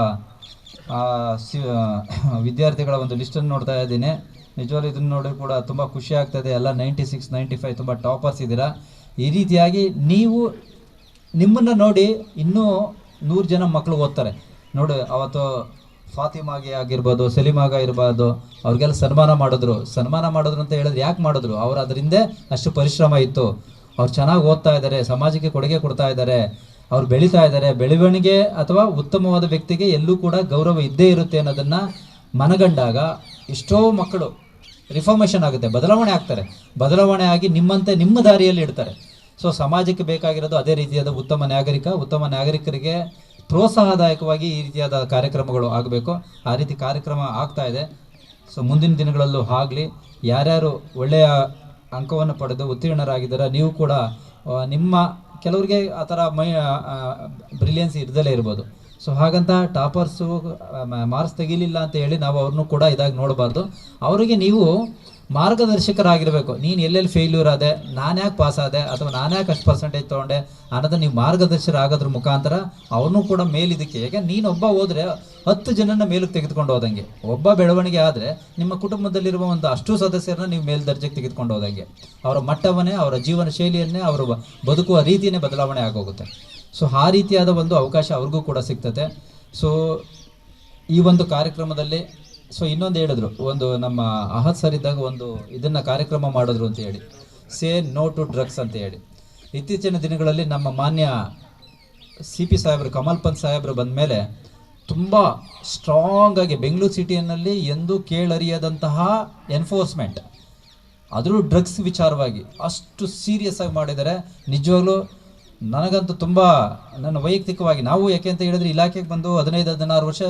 [SPEAKER 13] ವಿದ್ಯಾರ್ಥಿಗಳ ಒಂದು ಲಿಸ್ಟನ್ನು ನೋಡ್ತಾ ಇದ್ದೀನಿ. ನಿಜವಾಗ್ಲೂ ಇದನ್ನು ನೋಡಿ ಕೂಡ ತುಂಬ ಖುಷಿ ಆಗ್ತದೆ. ಎಲ್ಲ 96, 95 ತುಂಬ ಟಾಪರ್ಸ್ ಇದ್ದೀರಾ. ಈ ರೀತಿಯಾಗಿ ನೀವು ನಿಮ್ಮನ್ನು ನೋಡಿ ಇನ್ನೂ 100 ಜನ ಮಕ್ಕಳು ಓದ್ತಾರೆ ನೋಡಿ. ಅವತ್ತು ಫಾತಿಮಾಗೆ ಆಗಿರ್ಬೋದು, ಸಲೀಮಾಗ ಇರ್ಬೋದು, ಅವ್ರಿಗೆಲ್ಲ ಸನ್ಮಾನ ಮಾಡಿದ್ರು ಅಂತ ಹೇಳಿದ್ರೆ ಯಾಕೆ ಮಾಡಿದ್ರು? ಅವ್ರು ಅದರಿಂದ ಅಷ್ಟು ಪರಿಶ್ರಮ ಇತ್ತು. ಅವ್ರು ಚೆನ್ನಾಗಿ ಓದ್ತಾ ಇದ್ದಾರೆ, ಸಮಾಜಕ್ಕೆ ಕೊಡುಗೆ ಕೊಡ್ತಾ ಇದ್ದಾರೆ, ಅವ್ರು ಬೆಳೀತಾ ಇದ್ದಾರೆ. ಬೆಳವಣಿಗೆ ಅಥವಾ ಉತ್ತಮವಾದ ವ್ಯಕ್ತಿಗೆ ಎಲ್ಲೂ ಕೂಡ ಗೌರವ ಇದ್ದೇ ಇರುತ್ತೆ ಅನ್ನೋದನ್ನು ಮನಗಂಡಾಗ ಎಷ್ಟೋ ಮಕ್ಕಳು ರಿಫಾರ್ಮೇಷನ್ ಆಗುತ್ತೆ, ಬದಲಾವಣೆ ಆಗ್ತಾರೆ. ಬದಲಾವಣೆ ಆಗಿ ನಿಮ್ಮಂತೆ ನಿಮ್ಮ ದಾರಿಯಲ್ಲಿ ಇಡ್ತಾರೆ. ಸೊ ಸಮಾಜಕ್ಕೆ ಬೇಕಾಗಿರೋದು ಅದೇ ರೀತಿಯಾದ ಉತ್ತಮ ನಾಗರಿಕರಿಗೆ ಪ್ರೋತ್ಸಾಹದಾಯಕವಾಗಿ ಈ ರೀತಿಯಾದ ಕಾರ್ಯಕ್ರಮಗಳು ಆಗಬೇಕು. ಆ ರೀತಿ ಕಾರ್ಯಕ್ರಮ ಆಗ್ತಾ ಇದೆ. ಸೊ ಮುಂದಿನ ದಿನಗಳಲ್ಲೂ ಆಗಲಿ. ಯಾರ್ಯಾರು ಒಳ್ಳೆಯ ಅಂಕವನ್ನು ಪಡೆದು ಉತ್ತೀರ್ಣರಾಗಿದ್ದಾರೆ, ನೀವು ಕೂಡ ನಿಮ್ಮ ಕೆಲವರಿಗೆ ಆ ಥರ ಬ್ರಿಲಿಯನ್ಸ್ ಇರ್ದಲೇ ಇರ್ಬೋದು. ಸೊ ಹಾಗಂತ ಟಾಪರ್ಸು ಮಾರ್ಕ್ಸ್ ತೆಗಿಲಿಲ್ಲ ಅಂತ ಹೇಳಿ ನಾವು ಅವ್ರನ್ನೂ ಕೂಡ ಇದಾಗಿ ನೋಡಬಾರ್ದು. ಅವರಿಗೆ ನೀವು ಮಾರ್ಗದರ್ಶಕರಾಗಿರಬೇಕು. ನೀನು ಎಲ್ಲೆಲ್ಲಿ ಫೇಲ್ಯೂರ್ ಆದೆ, ನಾನು ಯಾಕೆ ಪಾಸ್ ಆದೆ, ಅಥವಾ ನಾನು ಯಾಕೆ ಅಷ್ಟು ಪರ್ಸೆಂಟೇಜ್ ತೊಗೊಂಡೆ ಅನ್ನೋದು ನೀವು ಮಾರ್ಗದರ್ಶಕರಾಗೋದ್ರ ಮುಖಾಂತರ ಅವ್ರನ್ನೂ ಕೂಡ ಮೇಲಿದ್ದಕ್ಕೆ. ಯಾಕೆ ನೀನೊಬ್ಬ ಹೋದರೆ 10 ಜನನ ಮೇಲಕ್ಕೆ ತೆಗೆದುಕೊಂಡು ಹೋದಂಗೆ. ಒಬ್ಬ ಬೆಳವಣಿಗೆ ಆದರೆ ನಿಮ್ಮ ಕುಟುಂಬದಲ್ಲಿರುವ ಒಂದು ಅಷ್ಟು ಸದಸ್ಯರನ್ನ ನೀವು ಮೇಲ್ದರ್ಜೆಗೆ ತೆಗೆದುಕೊಂಡು ಹೋದಂಗೆ. ಅವರ ಮಟ್ಟವನ್ನೇ, ಅವರ ಜೀವನ ಶೈಲಿಯನ್ನೇ, ಅವರು ಬದುಕುವ ರೀತಿಯನ್ನೇ ಬದಲಾವಣೆ ಆಗೋಗುತ್ತೆ. ಸೊ ಆ ರೀತಿಯಾದ ಒಂದು ಅವಕಾಶ ಅವ್ರಿಗೂ ಕೂಡ ಸಿಗ್ತದೆ. ಸೊ ಈ ಒಂದು ಕಾರ್ಯಕ್ರಮದಲ್ಲಿ ಇನ್ನೊಂದು ಹೇಳಿದ್ರು, ಒಂದು ನಮ್ಮ ಅಹದ್ ಸರ್ ಇದ್ದಾಗ ಒಂದು ಇದನ್ನು ಕಾರ್ಯಕ್ರಮ ಮಾಡಿದ್ರು ಅಂತ ಹೇಳಿ, ಸೇ ನೋ ಟು ಡ್ರಗ್ಸ್ ಅಂತ ಹೇಳಿ. ಇತ್ತೀಚಿನ ದಿನಗಳಲ್ಲಿ ನಮ್ಮ ಮಾನ್ಯ CP ಸಾಹೇಬರು, ಕಮಲ್ ಪಂತ್ ಸಾಹೇಬರು ಬಂದ ಮೇಲೆ ತುಂಬ ಸ್ಟ್ರಾಂಗ್ ಆಗಿ ಬೆಂಗಳೂರು ಸಿಟಿಯಲ್ಲಿ ಎಂದೂ ಕೇಳರಿಯದಂತಹ ಎನ್ಫೋರ್ಸ್ಮೆಂಟ್, ಅದರಲ್ಲೂ ಡ್ರಗ್ಸ್ ವಿಚಾರವಾಗಿ ಅಷ್ಟು ಸೀರಿಯಸ್ ಆಗಿ ಮಾಡಿದ್ದಾರೆ. ನಿಜವಾಗ್ಲೂ ನನಗಂತೂ ತುಂಬ ನನ್ನ ವೈಯಕ್ತಿಕವಾಗಿ ನಾವು ಯಾಕೆ ಅಂತ ಹೇಳಿದ್ರೆ ಇಲಾಖೆಗೆ ಬಂದು 15-16 ವರ್ಷ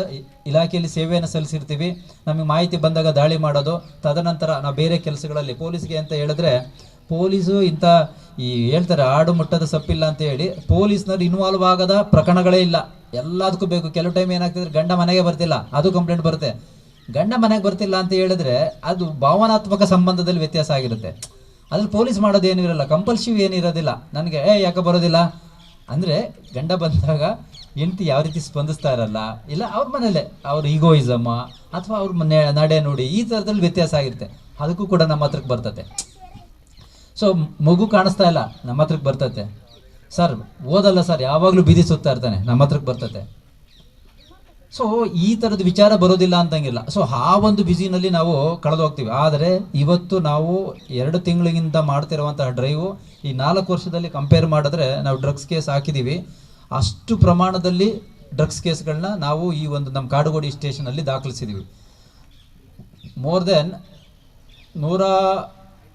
[SPEAKER 13] ಇಲಾಖೆಯಲ್ಲಿ ಸೇವೆಯನ್ನು ಸಲ್ಲಿಸಿರ್ತೀವಿ. ನಮಗೆ ಮಾಹಿತಿ ಬಂದಾಗ ದಾಳಿ ಮಾಡೋದು, ತದನಂತರ ನಾವು ಬೇರೆ ಕೆಲಸಗಳಲ್ಲಿ ಪೊಲೀಸ್ಗೆ ಅಂತ ಹೇಳಿದ್ರೆ ಪೊಲೀಸು ಇಂಥ ಈ ಹೇಳ್ತಾರೆ ಆಡು ಮುಟ್ಟದ ಸಪ್ಪಿಲ್ಲ ಅಂತ ಹೇಳಿ ಪೊಲೀಸ್ನವ್ರು ಇನ್ವಾಲ್ವ್ ಆಗದ ಪ್ರಕರಣಗಳೇ ಇಲ್ಲ. ಎಲ್ಲದಕ್ಕೂ ಬೇಕು. ಕೆಲವು ಟೈಮ್ ಏನಾಗ್ತಿದ್ರೆ ಗಂಡ ಮನೆಗೆ ಬರ್ತಿಲ್ಲ, ಅದು ಕಂಪ್ಲೇಂಟ್ ಬರುತ್ತೆ. ಗಂಡ ಮನೆಗೆ ಬರ್ತಿಲ್ಲ ಅಂತ ಹೇಳಿದ್ರೆ ಅದು ಭಾವನಾತ್ಮಕ ಸಂಬಂಧದಲ್ಲಿ ವ್ಯತ್ಯಾಸ ಆಗಿರುತ್ತೆ. ಅದ್ರಲ್ಲಿ ಪೊಲೀಸ್ ಮಾಡೋದೇನು ಇರಲ್ಲ, ಕಂಪಲ್ಸಿವ್ ಏನಿರೋದಿಲ್ಲ. ನನಗೆ ಯಾಕೆ ಬರೋದಿಲ್ಲ ಅಂದರೆ ಗಂಡ ಬಂದಾಗ ಹೆಂಡತಿ ಯಾವ ರೀತಿ ಸ್ಪಂದಿಸ್ತಾ ಇರಲ್ಲ, ಇಲ್ಲ ಅವ್ರ ಮನೇಲೆ ಅವ್ರ ಈಗೋಯಿಸಮ್ ಅಥವಾ ಅವ್ರ ನಡೆ ನೋಡಿ ಈ ಥರದಲ್ಲಿ ವ್ಯತ್ಯಾಸ ಆಗಿರುತ್ತೆ. ಅದಕ್ಕೂ ಕೂಡ ನಮ್ಮ ಹತ್ರಕ್ಕೆ ಬರ್ತತೆ. ಸೊ ಮಗು ಕಾಣಿಸ್ತಾ ಇಲ್ಲ, ನಮ್ಮ ಹತ್ರಕ್ಕೆ ಬರ್ತತೆ. ಸರ್ ಓದಲ್ಲ ಸರ್, ಯಾವಾಗಲೂ ಬೀದಿ ಸುತ್ತಾ ಇರ್ತಾನೆ, ನಮ್ಮ ಹತ್ರಕ್ಕೆ ಬರ್ತತೆ. ಸೊ ಈ ಥರದ ವಿಚಾರ ಬರೋದಿಲ್ಲ ಅಂತಂಗಿಲ್ಲ. ಸೊ ಆ ಒಂದು ಬ್ಯುಸಿನಲ್ಲಿ ನಾವು ಕಳೆದು ಹೋಗ್ತೀವಿ. ಆದರೆ ಇವತ್ತು ನಾವು 2 ತಿಂಗಳಿಂದ ಮಾಡ್ತಿರುವಂತಹ ಡ್ರೈವು ಈ 4 ವರ್ಷದಲ್ಲಿ ಕಂಪೇರ್ ಮಾಡಿದ್ರೆ ನಾವು ಡ್ರಗ್ಸ್ ಕೇಸ್ ಹಾಕಿದ್ದೀವಿ. ಅಷ್ಟು ಪ್ರಮಾಣದಲ್ಲಿ ಡ್ರಗ್ಸ್ ಕೇಸ್ಗಳನ್ನ ನಾವು ಈ ಒಂದು ನಮ್ಮ ಕಾಡುಗೋಡಿ ಸ್ಟೇಷನಲ್ಲಿ ದಾಖಲಿಸಿದ್ದೀವಿ. ಮೋರ್ ದೆನ್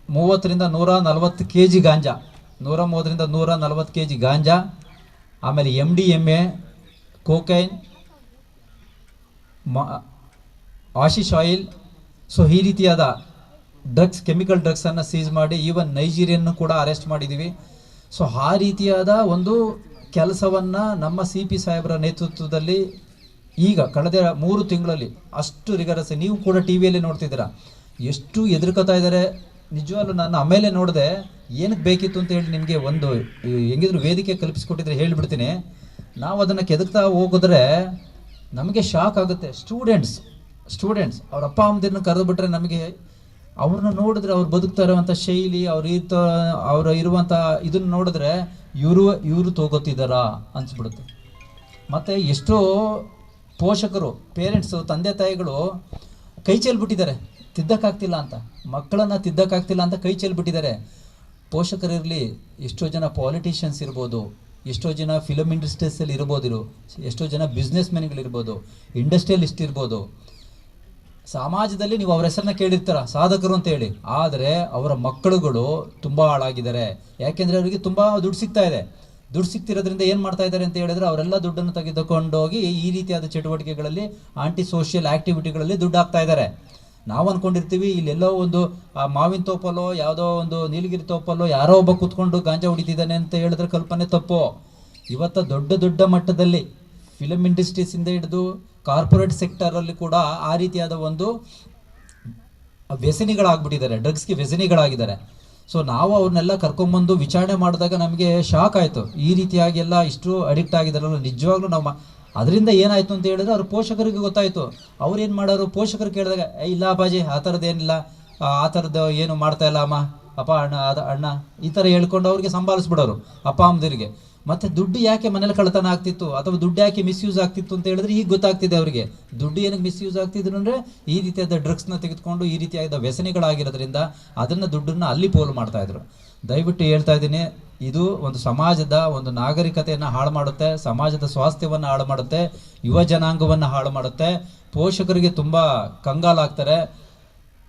[SPEAKER 13] 130ರಿಂದ 140 kg ಗಾಂಜಾ, 130ರಿಂದ 140 kg ಗಾಂಜಾ, ಆಮೇಲೆ MDMA, ಕೋಕೈನ್, ಆಶಿಶ್ ಆಯಿಲ್. ಸೊ ಈ ರೀತಿಯಾದ ಡ್ರಗ್ಸ್, ಕೆಮಿಕಲ್ ಡ್ರಗ್ಸನ್ನು ಸೀಸ್ ಮಾಡಿ ಈವನ್ ನೈಜೀರಿಯನ್ನು ಕೂಡ ಅರೆಸ್ಟ್ ಮಾಡಿದ್ದೀವಿ. ಸೊ ಆ ರೀತಿಯಾದ ಒಂದು ಕೆಲಸವನ್ನು ನಮ್ಮ CP ಸಾಹೇಬರ ನೇತೃತ್ವದಲ್ಲಿ ಈಗ ಕಳೆದ 3 ತಿಂಗಳಲ್ಲಿ ಅಷ್ಟು ರಿಗರಸ್. ನೀವು ಕೂಡ TV ಯಲ್ಲಿ ನೋಡ್ತಿದ್ದೀರಾ ಎಷ್ಟು ಎದುರ್ಕೋತಾ ಇದ್ದಾರೆ. ನಿಜವಾಗ್ಲೂ ನಾನು ಆಮೇಲೆ ನೋಡಿದೆ ಏನಕ್ಕೆ ಬೇಕಿತ್ತು ಅಂತ ಹೇಳಿ ನಿಮಗೆ ಒಂದು ಹೆಂಗಿದ್ರು ವೇದಿಕೆ ಕಲ್ಪಿಸ್ಕೊಟ್ಟಿದ್ರೆ ಹೇಳಿಬಿಡ್ತೀನಿ. ನಾವು ಅದನ್ನು ಕೆದಕ್ತಾ ಹೋಗಿದ್ರೆ ನಮಗೆ ಶಾಕ್ ಆಗುತ್ತೆ. ಸ್ಟೂಡೆಂಟ್ಸ್ ಅವ್ರ ಅಪ್ಪ ಅಮ್ಮದನ್ನು ಕರೆದು ಬಿಟ್ರೆ ನಮಗೆ ಅವ್ರನ್ನ ನೋಡಿದ್ರೆ ಅವ್ರು ಬದುಕ್ತಾ ಇರುವಂಥ ಶೈಲಿ, ಅವ್ರು ಇರುವಂಥ ಇದನ್ನು ನೋಡಿದ್ರೆ ಇವರು ತಗೋತಿದ್ದಾರಾ ಅನ್ಸ್ಬಿಡುತ್ತೆ. ಮತ್ತು ಎಷ್ಟೋ ಪೋಷಕರು, ಪೇರೆಂಟ್ಸು, ತಂದೆ ತಾಯಿಗಳು ಕೈ ಚೆಲ್ಬಿಟ್ಟಿದ್ದಾರೆ, ತಿದ್ದಕ್ಕಾಗ್ತಿಲ್ಲ ಅಂತ, ಮಕ್ಕಳನ್ನು ತಿದ್ದಕ್ಕಾಗ್ತಿಲ್ಲ ಅಂತ ಕೈ ಚೆಲ್ಬಿಟ್ಟಿದ್ದಾರೆ. ಪೋಷಕರಿರಲಿ, ಎಷ್ಟೋ ಜನ ಪಾಲಿಟಿಷಿಯನ್ಸ್ ಇರ್ಬೋದು, ಎಷ್ಟೋ ಜನ ಫಿಲಮ್ ಇಂಡಸ್ಟ್ರೀಸಲ್ಲಿ ಇರ್ಬೋದು, ಎಷ್ಟೋ ಜನ ಬಿಸ್ನೆಸ್ ಮೆನ್ಗಳಿರ್ಬೋದು, ಇಂಡಸ್ಟ್ರಿಯಲಿಸ್ಟ್ ಇರ್ಬೋದು. ಸಮಾಜದಲ್ಲಿ ನೀವು ಅವ್ರ ಹೆಸರನ್ನ ಕೇಳಿರ್ತಾರ ಸಾಧಕರು ಅಂತ ಹೇಳಿ. ಆದರೆ ಅವರ ಮಕ್ಕಳುಗಳು ತುಂಬ ಹಾಳಾಗಿದ್ದಾರೆ. ಯಾಕೆಂದರೆ ಅವರಿಗೆ ತುಂಬ ದುಡ್ಡು ಸಿಗ್ತಾ ಇದೆ. ದುಡ್ಡು ಸಿಗ್ತಿರೋದ್ರಿಂದ ಏನು ಮಾಡ್ತಾ ಇದ್ದಾರೆ ಅಂತ ಹೇಳಿದ್ರೆ ಅವರೆಲ್ಲ ದುಡ್ಡನ್ನು ತೆಗೆದುಕೊಂಡೋಗಿ ಈ ರೀತಿಯಾದ ಚಟುವಟಿಕೆಗಳಲ್ಲಿ, ಆಂಟಿ ಸೋಷಿಯಲ್ ಆ್ಯಕ್ಟಿವಿಟಿಗಳಲ್ಲಿ ದುಡ್ಡು ಹಾಕ್ತಾ ಇದ್ದಾರೆ. ನಾವು ಅಂದ್ಕೊಂಡಿರ್ತೀವಿ ಇಲ್ಲೆಲ್ಲೋ ಒಂದು ಮಾವಿನ ತೋಪಲ್ಲೋ ಯಾವುದೋ ಒಂದು ನೀಲಗಿರಿ ತೋಪಲ್ಲೋ ಯಾರೋ ಒಬ್ಬ ಕೂತ್ಕೊಂಡು ಗಾಂಜಾ ಹೊಡಿತಿದ್ದಾನೆ ಅಂತ ಹೇಳಿದ್ರೆ ಕಲ್ಪನೆ ತಪ್ಪು. ಇವತ್ತು ದೊಡ್ಡ ಮಟ್ಟದಲ್ಲಿ ಫಿಲಮ್ ಇಂಡಸ್ಟ್ರೀಸಿಂದ ಹಿಡಿದು ಕಾರ್ಪೊರೇಟ್ ಸೆಕ್ಟರಲ್ಲಿ ಕೂಡ ಆ ರೀತಿಯಾದ ಒಂದು ವ್ಯಸನಿಗಳಾಗ್ಬಿಟ್ಟಿದ್ದಾರೆ, ಡ್ರಗ್ಸ್ಗೆ ವ್ಯಸನಿಗಳಾಗಿದ್ದಾರೆ. ಸೊ ನಾವು ಅವ್ರನ್ನೆಲ್ಲ ಕರ್ಕೊಂಬಂದು ವಿಚಾರಣೆ ಮಾಡಿದಾಗ ನಮಗೆ ಶಾಕ್ ಆಯಿತು. ಈ ರೀತಿಯಾಗಿ ಎಲ್ಲ ಇಷ್ಟು ಅಡಿಕ್ಟ್ ಆಗಿದ್ದಾರಲ್ಲ. ನಿಜವಾಗ್ಲೂ ನಾವು ಅದರಿಂದ ಏನಾಯಿತು ಅಂತ ಹೇಳಿದ್ರೆ ಅವ್ರ ಪೋಷಕರಿಗೆ ಗೊತ್ತಾಯಿತು. ಅವ್ರು ಏನು ಮಾಡೋರು, ಪೋಷಕರು ಕೇಳಿದಾಗ ಇಲ್ಲ ಅಪ್ಪಾಜಿ ಆ ಥರದ್ದು ಏನಿಲ್ಲ, ಆ ಥರದ್ದು ಏನು ಮಾಡ್ತಾ ಇಲ್ಲ ಅಮ್ಮ, ಅಪ್ಪ ಅಣ್ಣ ಈ ಥರ ಹೇಳ್ಕೊಂಡು ಅವ್ರಿಗೆ ಸಂಭಾಲಿಸ್ಬಿಡೋರು ಅಪ್ಪ ಅಮ್ಮದಿರಿಗೆ. ಮತ್ತು ದುಡ್ಡು ಯಾಕೆ ಮನೇಲಿ ಕಳ್ಳತನ ಆಗ್ತಿತ್ತು ಅಥವಾ ದುಡ್ಡು ಯಾಕೆ ಮಿಸ್ಯೂಸ್ ಆಗ್ತಿತ್ತು ಅಂತ ಹೇಳಿದ್ರೆ ಈಗ ಗೊತ್ತಾಗ್ತಿದೆ ಅವರಿಗೆ. ದುಡ್ಡು ಏನಕ್ಕೆ ಮಿಸ್ಯೂಸ್ ಆಗ್ತಿದ್ರು ಅಂದರೆ ಈ ರೀತಿಯಾದ ಡ್ರಗ್ಸ್ನ ತೆಗೆದುಕೊಂಡು ಈ ರೀತಿಯಾದ ವ್ಯಸನಿಗಳಾಗಿರೋದ್ರಿಂದ ಅದನ್ನು ದುಡ್ಡನ್ನು ಅಲ್ಲಿ ಪೋಲು ಮಾಡ್ತಾಯಿದ್ರು. ದಯವಿಟ್ಟು ಹೇಳ್ತಾ ಇದ್ದೀನಿ, ಇದು ಒಂದು ಸಮಾಜದ ಒಂದು ನಾಗರಿಕತೆಯನ್ನು ಹಾಳು ಮಾಡುತ್ತೆ, ಸಮಾಜದ ಸ್ವಾಸ್ಥ್ಯವನ್ನು ಹಾಳು ಮಾಡುತ್ತೆ, ಯುವ ಜನಾಂಗವನ್ನು ಹಾಳು ಮಾಡುತ್ತೆ. ಪೋಷಕರಿಗೆ ತುಂಬ ಕಂಗಾಲಾಗ್ತಾರೆ,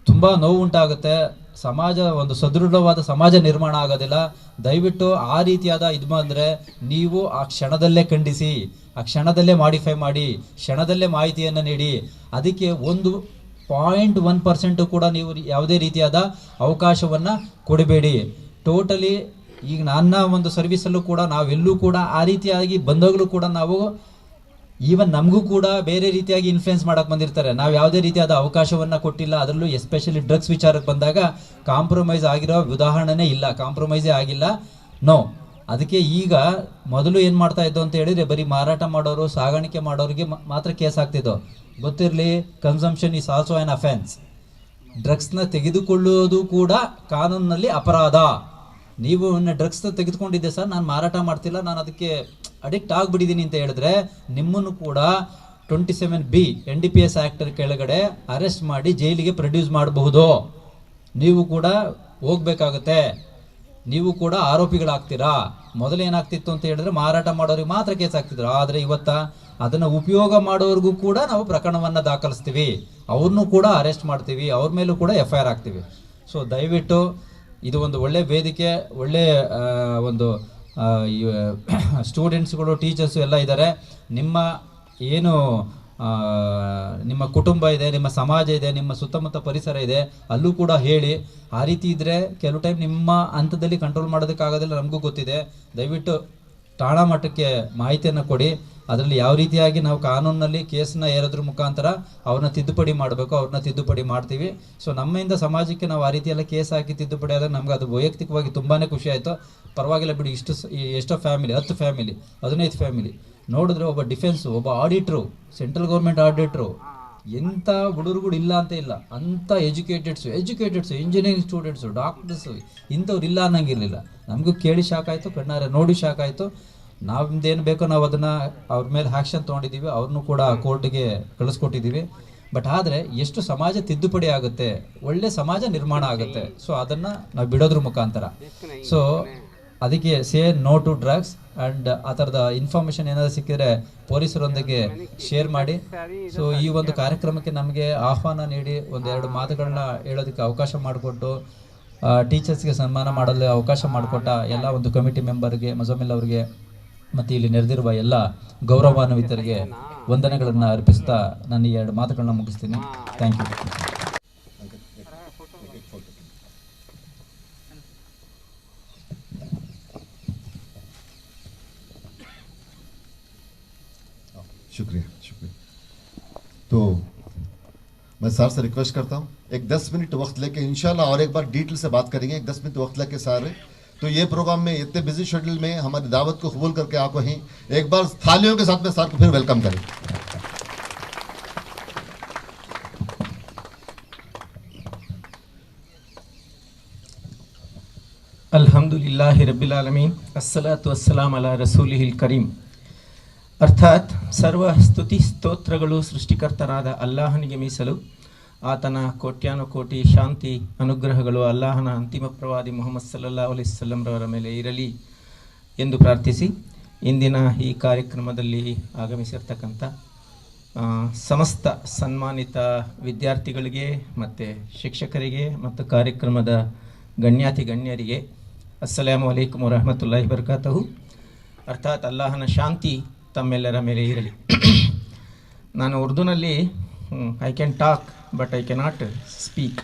[SPEAKER 13] ತುಂಬ ನೋವು ಉಂಟಾಗುತ್ತೆ. ಸಮಾಜ ಒಂದು ಸದೃಢವಾದ ಸಮಾಜ ನಿರ್ಮಾಣ ಆಗೋದಿಲ್ಲ. ದಯವಿಟ್ಟು ಆ ರೀತಿಯಾದ ಇದು ಬಂದರೆ ನೀವು ಆ ಕ್ಷಣದಲ್ಲೇ ಖಂಡಿಸಿ, ಆ ಕ್ಷಣದಲ್ಲೇ ಮಾಡಿಫೈ ಮಾಡಿ, ಕ್ಷಣದಲ್ಲೇ ಮಾಹಿತಿಯನ್ನು ನೀಡಿ. ಅದಕ್ಕೆ 1.1% ಕೂಡ ನೀವು ಯಾವುದೇ ರೀತಿಯಾದ ಅವಕಾಶವನ್ನು ಕೊಡಬೇಡಿ. ಟೋಟಲಿ ಈಗ ನನ್ನ ಒಂದು ಸರ್ವಿಸಲ್ಲೂ ಕೂಡ ನಾವೆಲ್ಲೂ ಕೂಡ ಆ ರೀತಿಯಾಗಿ ಬಂದಾಗಲೂ ಕೂಡ ನಾವು ಈವನ್ ನಮಗೂ ಕೂಡ ಬೇರೆ ರೀತಿಯಾಗಿ ಇನ್ಫ್ಲುಯೆನ್ಸ್ ಮಾಡೋಕ್ಕೆ ಬಂದಿರ್ತಾರೆ. ನಾವು ಯಾವುದೇ ರೀತಿಯಾದ ಅವಕಾಶವನ್ನು ಕೊಟ್ಟಿಲ್ಲ. ಅದರಲ್ಲೂ ಎಸ್ಪೆಷಲಿ ಡ್ರಗ್ಸ್ ವಿಚಾರಕ್ಕೆ ಬಂದಾಗ ಕಾಂಪ್ರಮೈಸ್ ಆಗಿರೋ ಉದಾಹರಣೆನೇ ಇಲ್ಲ, ಕಾಂಪ್ರಮೈಸೇ ಆಗಿಲ್ಲ. ನೋ. ಅದಕ್ಕೆ ಈಗ ಮೊದಲು ಏನು ಮಾಡ್ತಾ ಇದ್ದೋ ಅಂತ ಹೇಳಿದರೆ ಬರೀ ಮಾರಾಟ ಮಾಡೋರು, ಸಾಗಾಣಿಕೆ ಮಾಡೋರಿಗೆ ಮಾತ್ರ ಕೇಸ್ ಆಗ್ತಿದ್ದೋ. ಗೊತ್ತಿರಲಿ, consumption is also an offence. ಡ್ರಗ್ಸ್ನ ತೆಗೆದುಕೊಳ್ಳುವುದು ಕೂಡ ಕಾನೂನಿನಲ್ಲಿ ಅಪರಾಧ. ನೀವು ಡ್ರಗ್ಸ್ನ ತೆಗೆದುಕೊಂಡಿದ್ದೆ ಸರ್, ನಾನು ಮಾರಾಟ ಮಾಡ್ತಿಲ್ಲ, ನಾನು ಅದಕ್ಕೆ ಅಡಿಕ್ಟ್ ಆಗಿಬಿಟ್ಟಿದ್ದೀನಿ ಅಂತ ಹೇಳಿದ್ರೆ ನಿಮ್ಮನ್ನು ಕೂಡ 27B NDPS ಆ್ಯಕ್ಟ್ ಕೆಳಗಡೆ ಅರೆಸ್ಟ್ ಮಾಡಿ ಜೈಲಿಗೆ ಪ್ರೊಡ್ಯೂಸ್ ಮಾಡಬಹುದು. ನೀವು ಕೂಡ ಹೋಗ್ಬೇಕಾಗುತ್ತೆ, ನೀವು ಕೂಡ ಆರೋಪಿಗಳಾಗ್ತೀರಾ. ಮೊದಲೇನಾಗ್ತಿತ್ತು ಅಂತ ಹೇಳಿದ್ರೆ ಮಾರಾಟ ಮಾಡೋರಿಗೆ ಮಾತ್ರ ಕೇಸ್ ಆಗ್ತಿದ್ರು. ಆದರೆ ಇವತ್ತು ಅದನ್ನು ಉಪಯೋಗ ಮಾಡೋರಿಗೂ ಕೂಡ ನಾವು ಪ್ರಕರಣವನ್ನು ದಾಖಲಿಸ್ತೀವಿ, ಅವ್ರನ್ನೂ ಕೂಡ ಅರೆಸ್ಟ್ ಮಾಡ್ತೀವಿ, ಅವ್ರ ಮೇಲೂ ಕೂಡ FIR ಆಗ್ತೀವಿ. ಸೊ ದಯವಿಟ್ಟು ಇದು ಒಂದು ಒಳ್ಳೆ ವೇದಿಕೆ, ಒಳ್ಳೆ ಒಂದು ಸ್ಟೂಡೆಂಟ್ಸ್ಗಳು ಟೀಚರ್ಸು ಎಲ್ಲ ಇದ್ದಾರೆ. ನಿಮ್ಮ ಏನು ನಿಮ್ಮ ಕುಟುಂಬ ಇದೆ, ನಿಮ್ಮ ಸಮಾಜ ಇದೆ, ನಿಮ್ಮ ಸುತ್ತಮುತ್ತ ಪರಿಸರ ಇದೆ, ಅಲ್ಲೂ ಕೂಡ ಹೇಳಿ. ಆ ರೀತಿ ಇದ್ದರೆ ಕೆಲವು ಟೈಮ್ ನಿಮ್ಮ ಹಂತದಲ್ಲಿ ಕಂಟ್ರೋಲ್ ಮಾಡೋದಕ್ಕಾಗೋದಿಲ್ಲ, ನಮಗೂ ಗೊತ್ತಿದೆ. ದಯವಿಟ್ಟು ಠಾಣಾ ಮಟ್ಟಕ್ಕೆ ಮಾಹಿತಿಯನ್ನು ಕೊಡಿ. ಅದರಲ್ಲಿ ಯಾವ ರೀತಿಯಾಗಿ ನಾವು ಕಾನೂನಿನಲ್ಲಿ ಕೇಸನ್ನ ಏರೋದ್ರ ಮುಖಾಂತರ ಅವ್ರನ್ನ ತಿದ್ದುಪಡಿ ಮಾಡಬೇಕು, ಅವ್ರನ್ನ ತಿದ್ದುಪಡಿ ಮಾಡ್ತೀವಿ. ಸೊ ನಮ್ಮಿಂದ ಸಮಾಜಕ್ಕೆ ನಾವು ಆ ರೀತಿಯೆಲ್ಲ ಕೇಸ್ ಹಾಕಿ ತಿದ್ದುಪಡಿ ಆದಾಗ ನಮ್ಗೆ ಅದು ವೈಯಕ್ತಿಕವಾಗಿ ತುಂಬಾ ಖುಷಿ ಆಯಿತು. ಪರವಾಗಿಲ್ಲ ಬಿಡಿ, ಎಷ್ಟೋ ಫ್ಯಾಮಿಲಿ, 10 ಫ್ಯಾಮಿಲಿ, 15 ಫ್ಯಾಮಿಲಿ ನೋಡಿದ್ರೆ ಒಬ್ಬ ಡಿಫೆನ್ಸು, ಒಬ್ಬ ಆಡಿಟ್ರು, ಸೆಂಟ್ರಲ್ ಗೌರ್ಮೆಂಟ್ ಆಡಿಟ್ರು, ಎಂಥ ಹುಡುಗರುಗಳು ಇಲ್ಲ ಅಂತ ಇಲ್ಲ, ಅಂಥ ಎಜುಕೇಟೆಡ್ಸು, ಇಂಜಿನಿಯರಿಂಗ್ ಸ್ಟೂಡೆಂಟ್ಸು, ಡಾಕ್ಟರ್ಸು, ಇಂಥವ್ರು ಇಲ್ಲ ಅನ್ನಂಗಿರಲಿಲ್ಲ. ನಮಗೂ ಕೇಳಿ ಶಾಕ್ ಆಯಿತು, ಕಣ್ಣಾರೆ ನೋಡಿ ಶಾಕ್ ಆಯಿತು. ನಮ್ದೇನು ಬೇಕೋ ನಾವು ಅದನ್ನು ಅವ್ರ ಮೇಲೆ ಆ್ಯಕ್ಷನ್ ತೊಗೊಂಡಿದ್ದೀವಿ, ಅವ್ರನ್ನೂ ಕೂಡ ಕೋರ್ಟಿಗೆ ಕಳಿಸ್ಕೊಟ್ಟಿದ್ದೀವಿ. ಬಟ್ ಆದರೆ ಎಷ್ಟು ಸಮಾಜ ತಿದ್ದುಪಡಿ ಆಗುತ್ತೆ, ಒಳ್ಳೆ ಸಮಾಜ ನಿರ್ಮಾಣ ಆಗುತ್ತೆ. ಸೊ ಅದನ್ನು ನಾವು ಬಿಡೋದ್ರ ಮುಖಾಂತರ. ಸೊ ಅದಕ್ಕೆ say no to drugs. And ಆ ಥರದ ಇನ್ಫಾರ್ಮೇಷನ್ ಏನಾದರೂ ಸಿಕ್ಕಿದ್ರೆ ಪೊಲೀಸರೊಂದಿಗೆ ಶೇರ್ ಮಾಡಿ. ಸೊ ಈ ಒಂದು ಕಾರ್ಯಕ್ರಮಕ್ಕೆ ನಮಗೆ ಆಹ್ವಾನ ನೀಡಿ 1-2 ಮಾತುಗಳನ್ನ ಹೇಳೋದಕ್ಕೆ ಅವಕಾಶ ಮಾಡಿಕೊಟ್ಟು, ಟೀಚರ್ಸ್ಗೆ ಸನ್ಮಾನ ಮಾಡಲು ಅವಕಾಶ ಮಾಡಿಕೊಟ್ಟ ಎಲ್ಲ ಒಂದು ಕಮಿಟಿ ಮೆಂಬರ್ಗೆ, ಮುಜಮ್ಮಿಲ್ ಅವರಿಗೆ ಮತ್ತು ಇಲ್ಲಿ ನೆರೆದಿರುವ ಎಲ್ಲ ಗೌರವಾನ್ವಿತರಿಗೆ ವಂದನೆಗಳನ್ನು ಅರ್ಪಿಸ್ತಾ ನಾನು ಈ 2 ಮಾತುಗಳನ್ನ ಮುಗಿಸ್ತೀನಿ. Thank you.
[SPEAKER 11] शुक्रिया शुक्रिया। तो मैं सर से रिक्वेस्ट करता हूँ, एक 10 मिनट वक्त लेके इंशाल्लाह और एक बार डिटेल से बात करेंगे। एक 10 मिनट वक्त लेके सारे तो ये प्रोग्राम में इतने बिजी शेड्यूल में हमारी दावत को कबूल करके आप वहीं एक बार थालियों के साथ में सर को फिर वेलकम करें।
[SPEAKER 14] ಅಲ್ಹಮ್ದುಲಿಲ್ಲಾಹಿ ರಬ್ಬಿಲ್ ಆಲಮೀನ್, ಅಸ್ಸಲಾತು ವಸ್ಸಲಾಮ್ ಅಲಾ ರಸೂಲಿಹಿಲ್ ಕರೀಂ. ಅರ್ಥಾತ್ ಸರ್ವ ಸ್ತುತಿ ಸ್ತೋತ್ರಗಳು ಸೃಷ್ಟಿಕರ್ತನಾದ ಅಲ್ಲಾಹನಿಗೆ ಮೀಸಲು. ಆತನ ಕೋಟ್ಯಾನುಕೋಟಿ ಶಾಂತಿ ಅನುಗ್ರಹಗಳು ಅಲ್ಲಾಹನ ಅಂತಿಮ ಪ್ರವಾದಿ ಮುಹಮ್ಮದ್ ಸಲ್ಲಲ್ಲಾಹು ಅಲೈಹಿ ವಸಲ್ಲಂ ರವರ ಮೇಲೆ ಇರಲಿ ಎಂದು ಪ್ರಾರ್ಥಿಸಿ, ಇಂದಿನ ಈ ಕಾರ್ಯಕ್ರಮದಲ್ಲಿ ಆಗಮಿಸಿರ್ತಕ್ಕಂಥ ಸಮಸ್ತ ಸನ್ಮಾನಿತ ವಿದ್ಯಾರ್ಥಿಗಳಿಗೆ ಮತ್ತು ಶಿಕ್ಷಕರಿಗೆ ಮತ್ತು ಕಾರ್ಯಕ್ರಮದ ಗಣ್ಯಾತಿ ಗಣ್ಯರಿಗೆ ಅಸ್ಸಲಾಮು ಅಲೈಕುಮ್ ವರಹಮತುಲ್ಲಾಹಿ ವಬರಕಾತುಹು. ಅರ್ಥಾತ್ ಅಲ್ಲಾಹನ ಶಾಂತಿ ತಮ್ಮೆಲ್ಲರ ಮೇಲೆ ಇರಲಿ. ನಾನು ಉರ್ದುನಲ್ಲಿ I can talk but I cannot speak.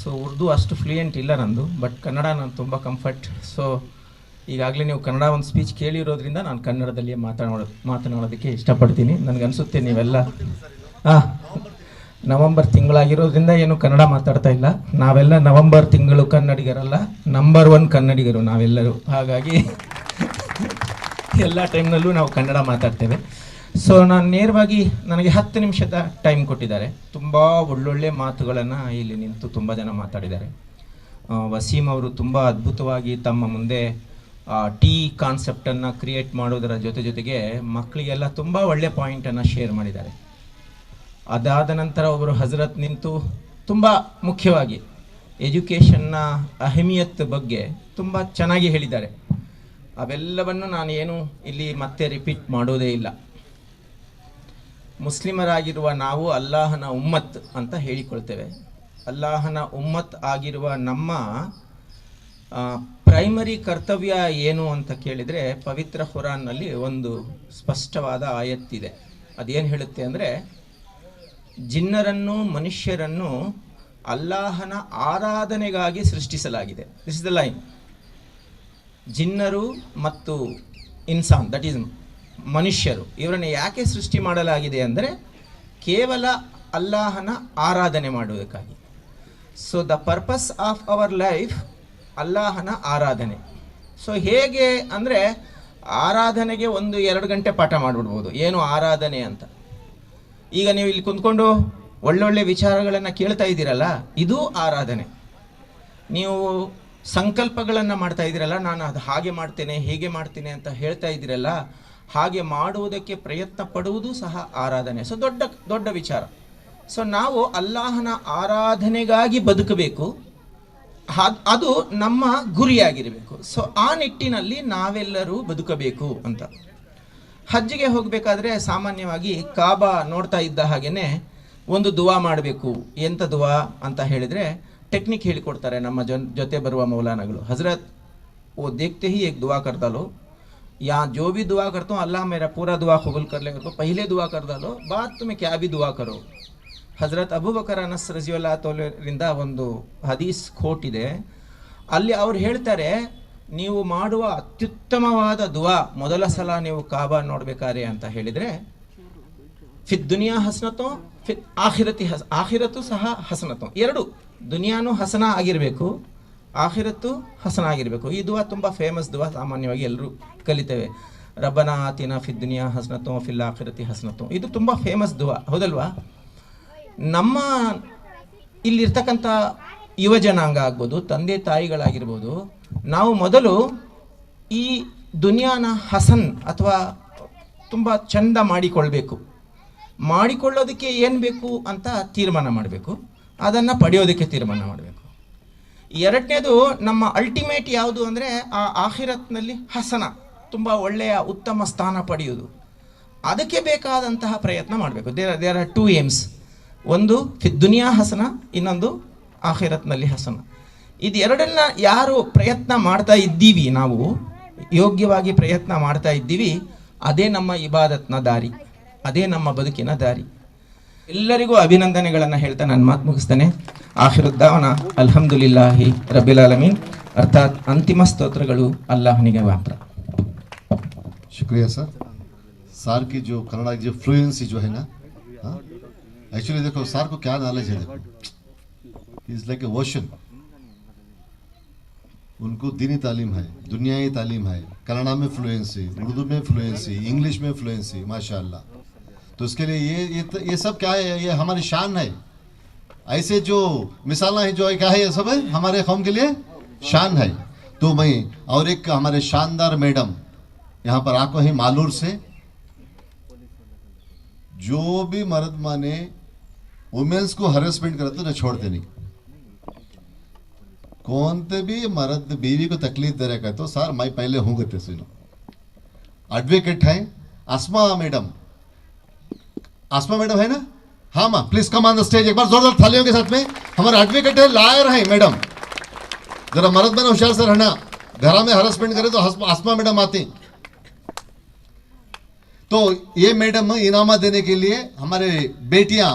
[SPEAKER 14] So Urdu ಅಷ್ಟು ಫ್ಲೂಯೆಂಟ್ ಇಲ್ಲ ನಂದು, ಬಟ್ ಕನ್ನಡ ನಾನು ತುಂಬ ಕಂಫರ್ಟ್. ಸೊ ಈಗಾಗಲೇ ನೀವು ಕನ್ನಡ ಒಂದು ಸ್ಪೀಚ್ ಕೇಳಿರೋದ್ರಿಂದ ನಾನು ಕನ್ನಡದಲ್ಲಿಯೇ ಮಾತನಾಡೋದಕ್ಕೆ ಇಷ್ಟಪಡ್ತೀನಿ. ನನಗನ್ಸುತ್ತೆ ನೀವೆಲ್ಲ ನವಂಬರ್ ತಿಂಗಳಾಗಿರೋದ್ರಿಂದ ಏನು ಕನ್ನಡ ಮಾತಾಡ್ತಾ ಇಲ್ಲ. ನಾವೆಲ್ಲ ನವಂಬರ್ ತಿಂಗಳು ಕನ್ನಡಿಗರಲ್ಲ, ನಂಬರ್ 1 ಕನ್ನಡಿಗರು ನಾವೆಲ್ಲರೂ. ಹಾಗಾಗಿ ಎಲ್ಲ ಟೈಮ್ನಲ್ಲೂ ನಾವು ಕನ್ನಡ ಮಾತಾಡ್ತೇವೆ. ಸೊ ನಾನು ನೇರವಾಗಿ ನನಗೆ 10 ನಿಮಿಷದ ಟೈಮ್ ಕೊಟ್ಟಿದ್ದಾರೆ. ತುಂಬ ಒಳ್ಳೊಳ್ಳೆ ಮಾತುಗಳನ್ನು ಇಲ್ಲಿ ನಿಂತು ತುಂಬ ಜನ ಮಾತಾಡಿದ್ದಾರೆ. ವಸೀಮ್ ಅವರು ತುಂಬ ಅದ್ಭುತವಾಗಿ ತಮ್ಮ ಮುಂದೆ ಟೀ ಕಾನ್ಸೆಪ್ಟನ್ನು ಕ್ರಿಯೇಟ್ ಮಾಡೋದರ ಜೊತೆಗೆ ಮಕ್ಕಳಿಗೆಲ್ಲ ತುಂಬ ಒಳ್ಳೆ ಪಾಯಿಂಟನ್ನು ಶೇರ್ ಮಾಡಿದ್ದಾರೆ. ಅದಾದ ನಂತರ ಒಬ್ಬರು ಹಜರತ್ ನಿಂತು ತುಂಬ ಮುಖ್ಯವಾಗಿ ಎಜುಕೇಷನ್ನ ಅಹಮಿಯತ್ ಬಗ್ಗೆ ತುಂಬ ಚೆನ್ನಾಗಿ ಹೇಳಿದ್ದಾರೆ. ಅವೆಲ್ಲವನ್ನು ನಾನು ಏನು ಇಲ್ಲಿ ಮತ್ತೆ ರಿಪೀಟ್ ಮಾಡೋದೇ ಇಲ್ಲ. ಮುಸ್ಲಿಮರಾಗಿರುವ ನಾವು ಅಲ್ಲಾಹನ ಉಮ್ಮತ್ ಅಂತ ಹೇಳಿಕೊಳ್ತೇವೆ. ಅಲ್ಲಾಹನ ಉಮ್ಮತ್ ಆಗಿರುವ ನಮ್ಮ ಪ್ರೈಮರಿ ಕರ್ತವ್ಯ ಏನು ಅಂತ ಕೇಳಿದರೆ, ಪವಿತ್ರ ಖುರಾನ್ನಲ್ಲಿ ಒಂದು ಸ್ಪಷ್ಟವಾದ ಆಯತ್ತಿದೆ. ಅದೇನು ಹೇಳುತ್ತೆ ಅಂದರೆ, ಜಿನ್ನರನ್ನು ಮನುಷ್ಯರನ್ನು ಅಲ್ಲಾಹನ ಆರಾಧನೆಗಾಗಿ ಸೃಷ್ಟಿಸಲಾಗಿದೆ. This is the line. ಜಿನ್ನರು ಮತ್ತು ಇನ್ಸಾನ್, ದಟ್ ಈಸ್ ಮನುಷ್ಯರು, ಇವರನ್ನು ಯಾಕೆ ಸೃಷ್ಟಿ ಮಾಡಲಾಗಿದೆ ಅಂದರೆ ಕೇವಲ ಅಲ್ಲಾಹನ ಆರಾಧನೆ ಮಾಡುವುದಕ್ಕಾಗಿ. So the purpose of our life ಅಲ್ಲಾಹನ ಆರಾಧನೆ. ಸೊ ಹೇಗೆ ಅಂದರೆ, ಆರಾಧನೆಗೆ 1-2 ಗಂಟೆ ಪಾಠ ಮಾಡಿಬಿಡ್ಬೋದು ಏನು ಆರಾಧನೆ ಅಂತ. ಈಗ ನೀವು ಇಲ್ಲಿ ಕುಂತ್ಕೊಂಡು ಒಳ್ಳೊಳ್ಳೆ ವಿಚಾರಗಳನ್ನು ಕೇಳ್ತಾ ಇದ್ದೀರಲ್ಲ, ಇದು ಆರಾಧನೆ. ನೀವು ಸಂಕಲ್ಪಗಳನ್ನು ಮಾಡ್ತಾ ಇದ್ದೀರಲ್ಲ, ನಾನು ಅದು ಹಾಗೆ ಮಾಡ್ತೇನೆ ಹೀಗೆ ಮಾಡ್ತೇನೆ ಅಂತ ಹೇಳ್ತಾ ಇದ್ದೀರಲ್ಲ, ಹಾಗೆ ಮಾಡುವುದಕ್ಕೆ ಪ್ರಯತ್ನ ಪಡುವುದು ಸಹ ಆರಾಧನೆ. ಸೊ ದೊಡ್ಡ ದೊಡ್ಡ ವಿಚಾರ. ಸೊ ನಾವು ಅಲ್ಲಾಹನ ಆರಾಧನೆಗಾಗಿ ಬದುಕಬೇಕು, ಅದು ನಮ್ಮ ಗುರಿಯಾಗಿರಬೇಕು. ಸೊ ಆ ನಿಟ್ಟಿನಲ್ಲಿ ನಾವೆಲ್ಲರೂ ಬದುಕಬೇಕು ಅಂತ. ಹಜ್ಜಿಗೆ ಹೋಗಬೇಕಾದ್ರೆ ಸಾಮಾನ್ಯವಾಗಿ ಕಾಬಾ ನೋಡ್ತಾ ಇದ್ದ ಹಾಗೇನೆ ಒಂದು ದುವಾ ಮಾಡಬೇಕು. ಎಂಥ ದುವಾ ಅಂತ ಹೇಳಿದರೆ ಟೆಕ್ನಿಕ್ ಹೇಳಿಕೊಡ್ತಾರೆ ನಮ್ಮ ಜೊತೆ ಬರುವ ಮೌಲಾನಗಳು. ಹಜರತ್ वो देखते ही एक दुआ कर डालो, या जो भी दुआ करता हूँ अल्लाह मेरा पूरा दुआ कबूल कर ले, तो पहले दुआ कर डालो, बाद तुम्हें क्या भी दुआ करो. ಹಜರತ್ ಅಬೂಬಕರ್ ಅನಸ್ ರಜಿಯಲ್ಲಾಹು ತಆಲಾರಿಂದ ಒಂದು ಹದೀಸ್ ಕೋಟ್ ಇದೆ. ಅಲ್ಲಿ ಅವ್ರು ಹೇಳ್ತಾರೆ, ನೀವು ಮಾಡುವ ಅತ್ಯುತ್ತಮವಾದ ದುವಾ ಮೊದಲ ಸಲ ನೀವು ಕಾಬಾ ನೋಡ್ಬೇಕಾರೆ ಅಂತ ಹೇಳಿದರೆ, ಫಿದ್ ದುನಿಯಾ ಹಸನತೋ ಫಿದ್ ಆಖಿರತು ಸಹ ಹಸನತೋ, ಎರಡು ದುನಿಯಾನು ಹಸನ ಆಗಿರಬೇಕು, ಆಖಿರತ್ತು ಹಸನ ಆಗಿರಬೇಕು. ಈ ದುವಾ ತುಂಬ ಫೇಮಸ್ ದುವಾ, ಸಾಮಾನ್ಯವಾಗಿ ಎಲ್ಲರೂ ಕಲಿತೇವೆ. ರಬ್ಬನಾ ಆತಿನಾ ಫಿದ್ ದುನಿಯಾ ಹಸನತೋ ಫಿಲ್ ಆಖಿರತಿ ಹಸನತೋ, ಇದು ತುಂಬ ಫೇಮಸ್ ದುವಾ, ಹೌದಲ್ವಾ? ನಮ್ಮ ಇಲ್ಲಿರ್ತಕ್ಕಂಥ ಯುವ ಜನಾಂಗ ಆಗ್ಬೋದು, ತಂದೆ ತಾಯಿಗಳಾಗಿರ್ಬೋದು, ನಾವು ಮೊದಲು ಈ ದುನಿಯಾನ ಹಸನ್ ಅಥವಾ ತುಂಬ ಚಂದ ಮಾಡಿಕೊಳ್ಳೋದಕ್ಕೆ ಏನು ಬೇಕು ಅಂತ ತೀರ್ಮಾನ ಮಾಡಬೇಕು, ಅದನ್ನು ಪಡೆಯೋದಕ್ಕೆ ತೀರ್ಮಾನ ಮಾಡಬೇಕು. ಎರಡನೇದು ನಮ್ಮ ಅಲ್ಟಿಮೇಟ್ ಯಾವುದು ಅಂದರೆ ಆ ಆಖಿರತ್ನಲ್ಲಿ ಹಸನ, ತುಂಬ ಒಳ್ಳೆಯ ಉತ್ತಮ ಸ್ಥಾನ ಪಡೆಯುವುದು, ಅದಕ್ಕೆ ಬೇಕಾದಂತಹ ಪ್ರಯತ್ನ ಮಾಡಬೇಕು. ದೇರ್ ಆರ್ ಟೂ ಏಮ್ಸ್, ಒಂದು ದುನಿಯಾ ಹಸನ, ಇನ್ನೊಂದು ಆಖಿರತ್ನಲ್ಲಿ ಹಸನ. ಇದು ಎರಡನ್ನ ಯಾರು ಪ್ರಯತ್ನ ಮಾಡ್ತಾ ಇದ್ದೀವಿ, ನಾವು ಯೋಗ್ಯವಾಗಿ ಪ್ರಯತ್ನ ಮಾಡ್ತಾ ಇದ್ದೀವಿ, ಅದೇ ನಮ್ಮ ಇಬಾದತ್ನ ದಾರಿ, ಅದೇ ನಮ್ಮ ಬದುಕಿನ ದಾರಿ. ಎಲ್ಲರಿಗೂ ಅಭಿನಂದನೆಗಳನ್ನು ಹೇಳ್ತಾ ನಾನು ಮಾತು ಮುಗಿಸ್ತೇನೆ. ಆಖಿರುದ್ದಾವನ ಅಲ್ಹಮ್ದುಲಿಲ್ಲಾಹಿ ರಬ್ಬಿಲ್ ಆಲಮೀನ್, ಅರ್ಥಾತ್ ಅಂತಿಮ ಸ್ತೋತ್ರಗಳು ಅಲ್ಲಾಹನಿಗೆ ಮಾತ್ರ.
[SPEAKER 11] शुक्रिया सर. सार की जो कन्नड़ा की जो फ्लुएंसी जो है ना, एक्चुअली देखो सार को क्या नॉलेज है, देखो इज लाइक ए ओशन. उनको दीनी तालीम है, दुनियाई तालीम है, कन्नड़ा में फ्लुएंसी, उर्दू में फ्लुएंसी, इंग्लिश में फ्लुएंसी, माशाल्लाह. तो इसके लिए ये सब क्या है, ये हमारी शान है. ऐसे जो मिसाल है जो क्या है, ये सब है हमारे कौम के लिए शान है. तो मैं और एक हमारे शानदार मैडम यहाँ पर आको है मालूर से, जो भी मर्द माने वुमेन्स को हरेसमेंट करते ना छोड़ते नहीं. कौन ते भी मर्द बीवी को तकलीफ दे रहा है तो सर मैं पहले हूँ कहते सुनो. एडवोकेट है आसमा मैडम, आसमा मैडम है ना, हाँ माँ please come on the stage. एक बार जोरदार थालियों के साथ में. हमारे एडवोकेट है, लॉयर है मैडम. जरा मर्द बने होशियार से रहना, घर में हरेसमेंट करे तो आसमा मैडम आती. तो ये मैडम इनामा देने के लिए हमारे बेटियां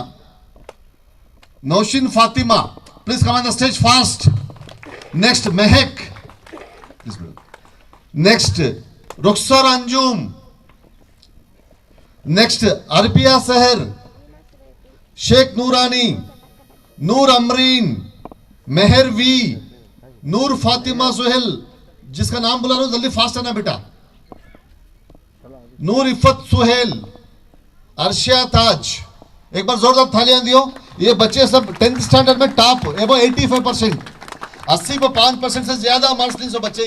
[SPEAKER 11] Nausheen Fatima, please come on the stage fast. Next Mehak, next Rukhsar Anjum, next Arbiya Sahar, Sheikh Noorani, Noor Amreen, Mehar V, Noor Fatima Suhail, जिसका नाम बुला रहा हूं जल्दी फास्ट आना बेटा. नूर इफ़त सुहेल, अर्शिया ताज, एक बार जोरदार थालियां दियो. ये बच्चे सब 10th स्टैंडर्ड में टॉप, एबो 85%, 80% से ज्यादा मार्क्स से बच्चे.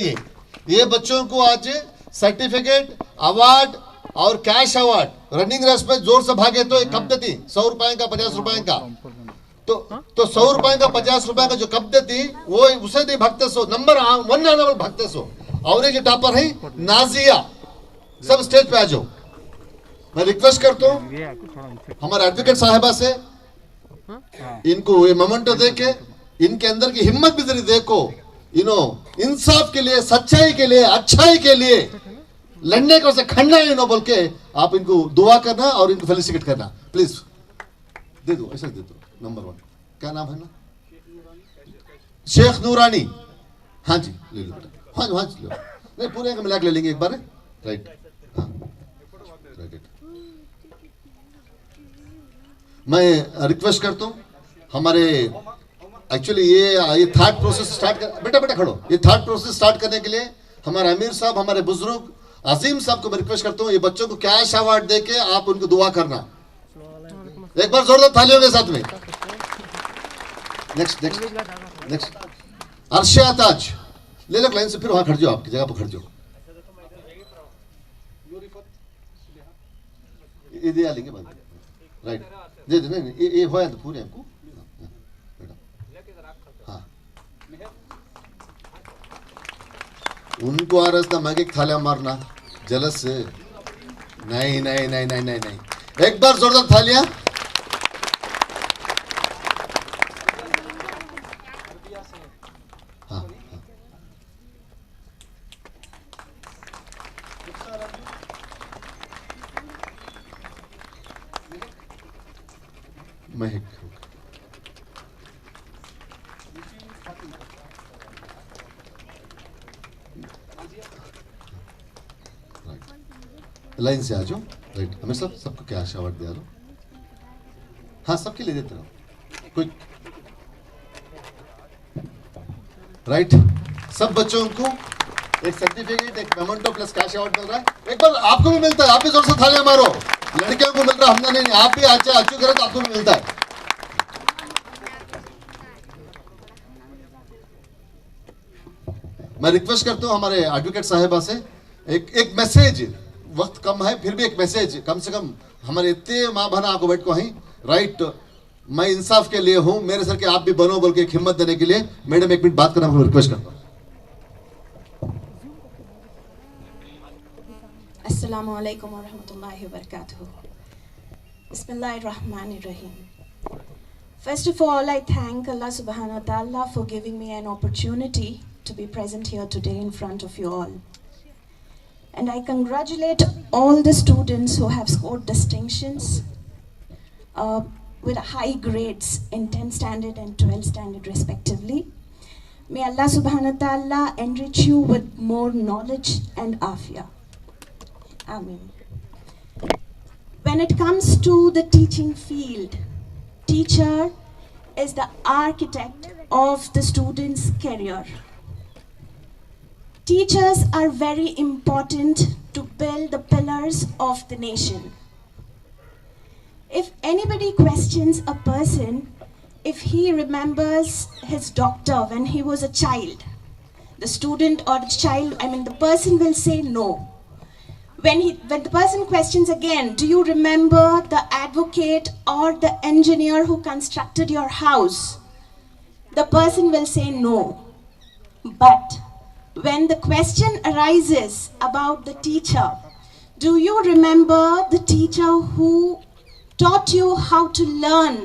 [SPEAKER 11] ये बच्चों को आज सर्टिफिकेट, अवार्ड और कैश अवार्ड, रनिंग रेस में जोर से भागे तो एक कप देती 100 रुपए का 50 रुपए का, तो 100 रुपए का 50 रुपए का जो कप देती वो उसे दे भागते सो. नंबर 1 आने वाले भागते सो. और ये जो टॉपर है नाजिया, सब स्टेज पे आ जाओ. मैं रिक्वेस्ट करता हूँ हमारे एडवोकेट साहिबा से, इनको ये मोमेंटो देके इनके अंदर की हिम्मत भी जरा देखो. इंसाफ के लिए, सच्चाई के लिए, अच्छाई के लिए लड़ने को से खड़ना है बोल के आप इनको दुआ करना और इनको फेलिसिटेट करना. प्लीज दे दो, ऐसा दे दो. नंबर 1 क्या नाम है ना, शेख नूरानी. हाँ जी ले लो बेटा, हाँ हाँ लो, नहीं पूरे का मिला के ले लेंगे एक बार. राइट, हाँ राइट. मैं रिक्वेस्ट करता हूँ हमारे एक्चुअली ये थर्ड प्रोसेस स्टार्ट कर, बेटा खड़ो. ये थर्ड प्रोसेस स्टार्ट करने के लिए हमारे अमीर साहब, हमारे बुजुर्ग अजीम साहब को मैं रिक्वेस्ट करता हूँ, ये बच्चों को कैश अवार्ड देके आप उनको दुआ करना. एक बार जोरदार थालियों के साथ में. नेक्स्ट नेक्स्ट नेक्स्ट अर्शिया ताज, ले लो लाइन से, फिर वहां खड़ जाओ, आपकी जगह पर खड़ जाओ. ये दे लेंगे बाद, राइट दे दे. नहीं ये होया तो पूरे हमको. हाँ उनको आ रहा था मैगे थालिया मारना जलस से. नहीं नहीं नहीं नहीं नहीं नहीं, एक बार जोरदार थालियां. हाँ महक लाइन से आ जाओ। राइट, हमें सबको क्या आशावाद दिया लो। हाँ, सबके लिए देते रहो कोई। राइट, सब बच्चों को एक सर्टिफिकेट, एक मेमेंटो प्लस कैश अवार्ड मिल रहा है। एक बार आपको भी मिलता है, आप भी जोर से थालियां मारो। लड़कियों को मिल रहा है, हमने नहीं, आप भी अच्छू करो तो आपको भी मिलता है। मैं रिक्वेस्ट करता हूं हमारे एडवोकेट साहिबा से एक मैसेज, वक्त कम है फिर भी एक मैसेज कम से कम हमारे इतने माँ बहना आंखों बैठ को हैं। राइट, मैं इंसाफ के लिए हूं, मेरे सर के आप भी बनो बोल के एक हिम्मत देने के लिए। मैडम एक मिनट बात करना मैं रिक्वेस्ट करता हूं।
[SPEAKER 15] Assalamu alaikum wa rahmatullahi wa barakatuh. Bismillahir Rahmanir Rahim. First of all, I thank Allah subhanahu wa ta'ala for giving me an opportunity to be present here today in front of you all. And I congratulate all the students who have scored distinctions with high grades in 10th standard and 12th standard respectively. May Allah subhanahu wa ta'ala enrich you with more knowledge and afiyah. Amen. When it comes to the teaching field, teacher is the architect of the student's career. Teachers are very important to build the pillars of the nation. If anybody questions a person, if he remembers his doctor when he was a child, the student or the child, the person will say no. When the person questions again, do you remember the advocate or the engineer who constructed your house? The person will say no. But when the question arises about the teacher, do you remember the teacher who taught you how to learn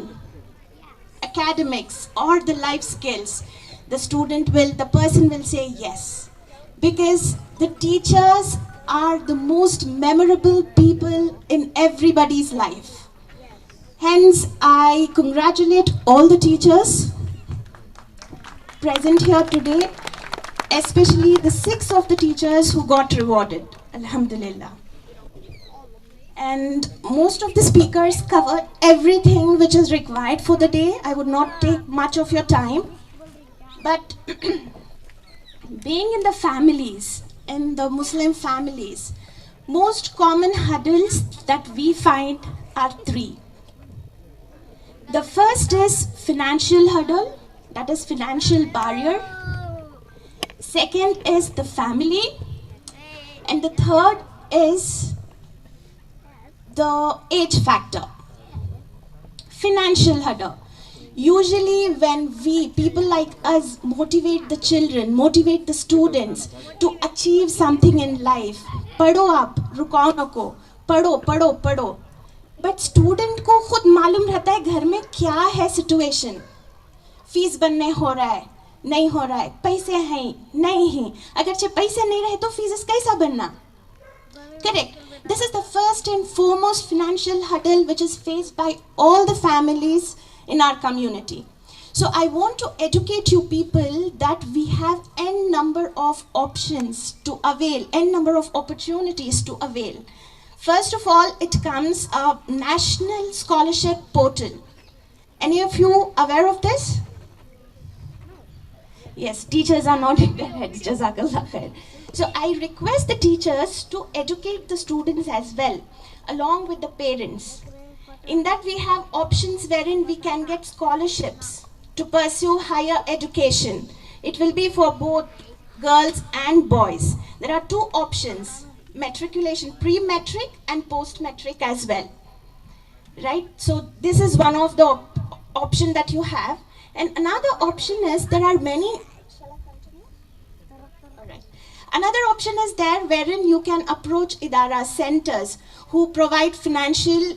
[SPEAKER 15] academics or the life skills? The person will say yes. Because the teachers are the most memorable people in everybody's life. Hence, I congratulate all the teachers present here today, especially the 6 of the teachers who got rewarded. Alhamdulillah. And most of the speakers covered everything which is required for the day. I would not take much of your time. But being in the families, in the Muslim families, most common hurdles that we find are 3. The first is financial hurdle, that is financial barrier. Second is the family. And the third is the age factor. Financial hurdle. Usually when people like us motivate the children, motivate the students to achieve something in life, पढ़ो आप, रुकाओ नको, पढ़ो पढ़ो पढ़ो, but student को खुद मालूम रहता है घर में क्या है situation, फीस बनने हो रहा है, नहीं हो रहा है, पैसे हैं नहीं हैं, अगरचे पैसे नहीं रहे तो फीस कैसा बनना? Correct. This is the first and foremost financial hurdle which is faced by all the families in our community. So I want to educate you people that we have n number of options to avail, n number of opportunities to avail. First of all, it comes a national scholarship portal. Any of you aware of this? Yes, teachers are nodding their heads. Jazakallah khair. So I request the teachers to educate the students as well, along with the parents. In that we have options wherein we can get scholarships to pursue higher education. It will be for both girls and boys. There are 2 options, matriculation, pre-matric and post-matric as well. Right? So this is one of the option that you have. And another option is there are many. Another option is there wherein you can approach Idara centers who provide financial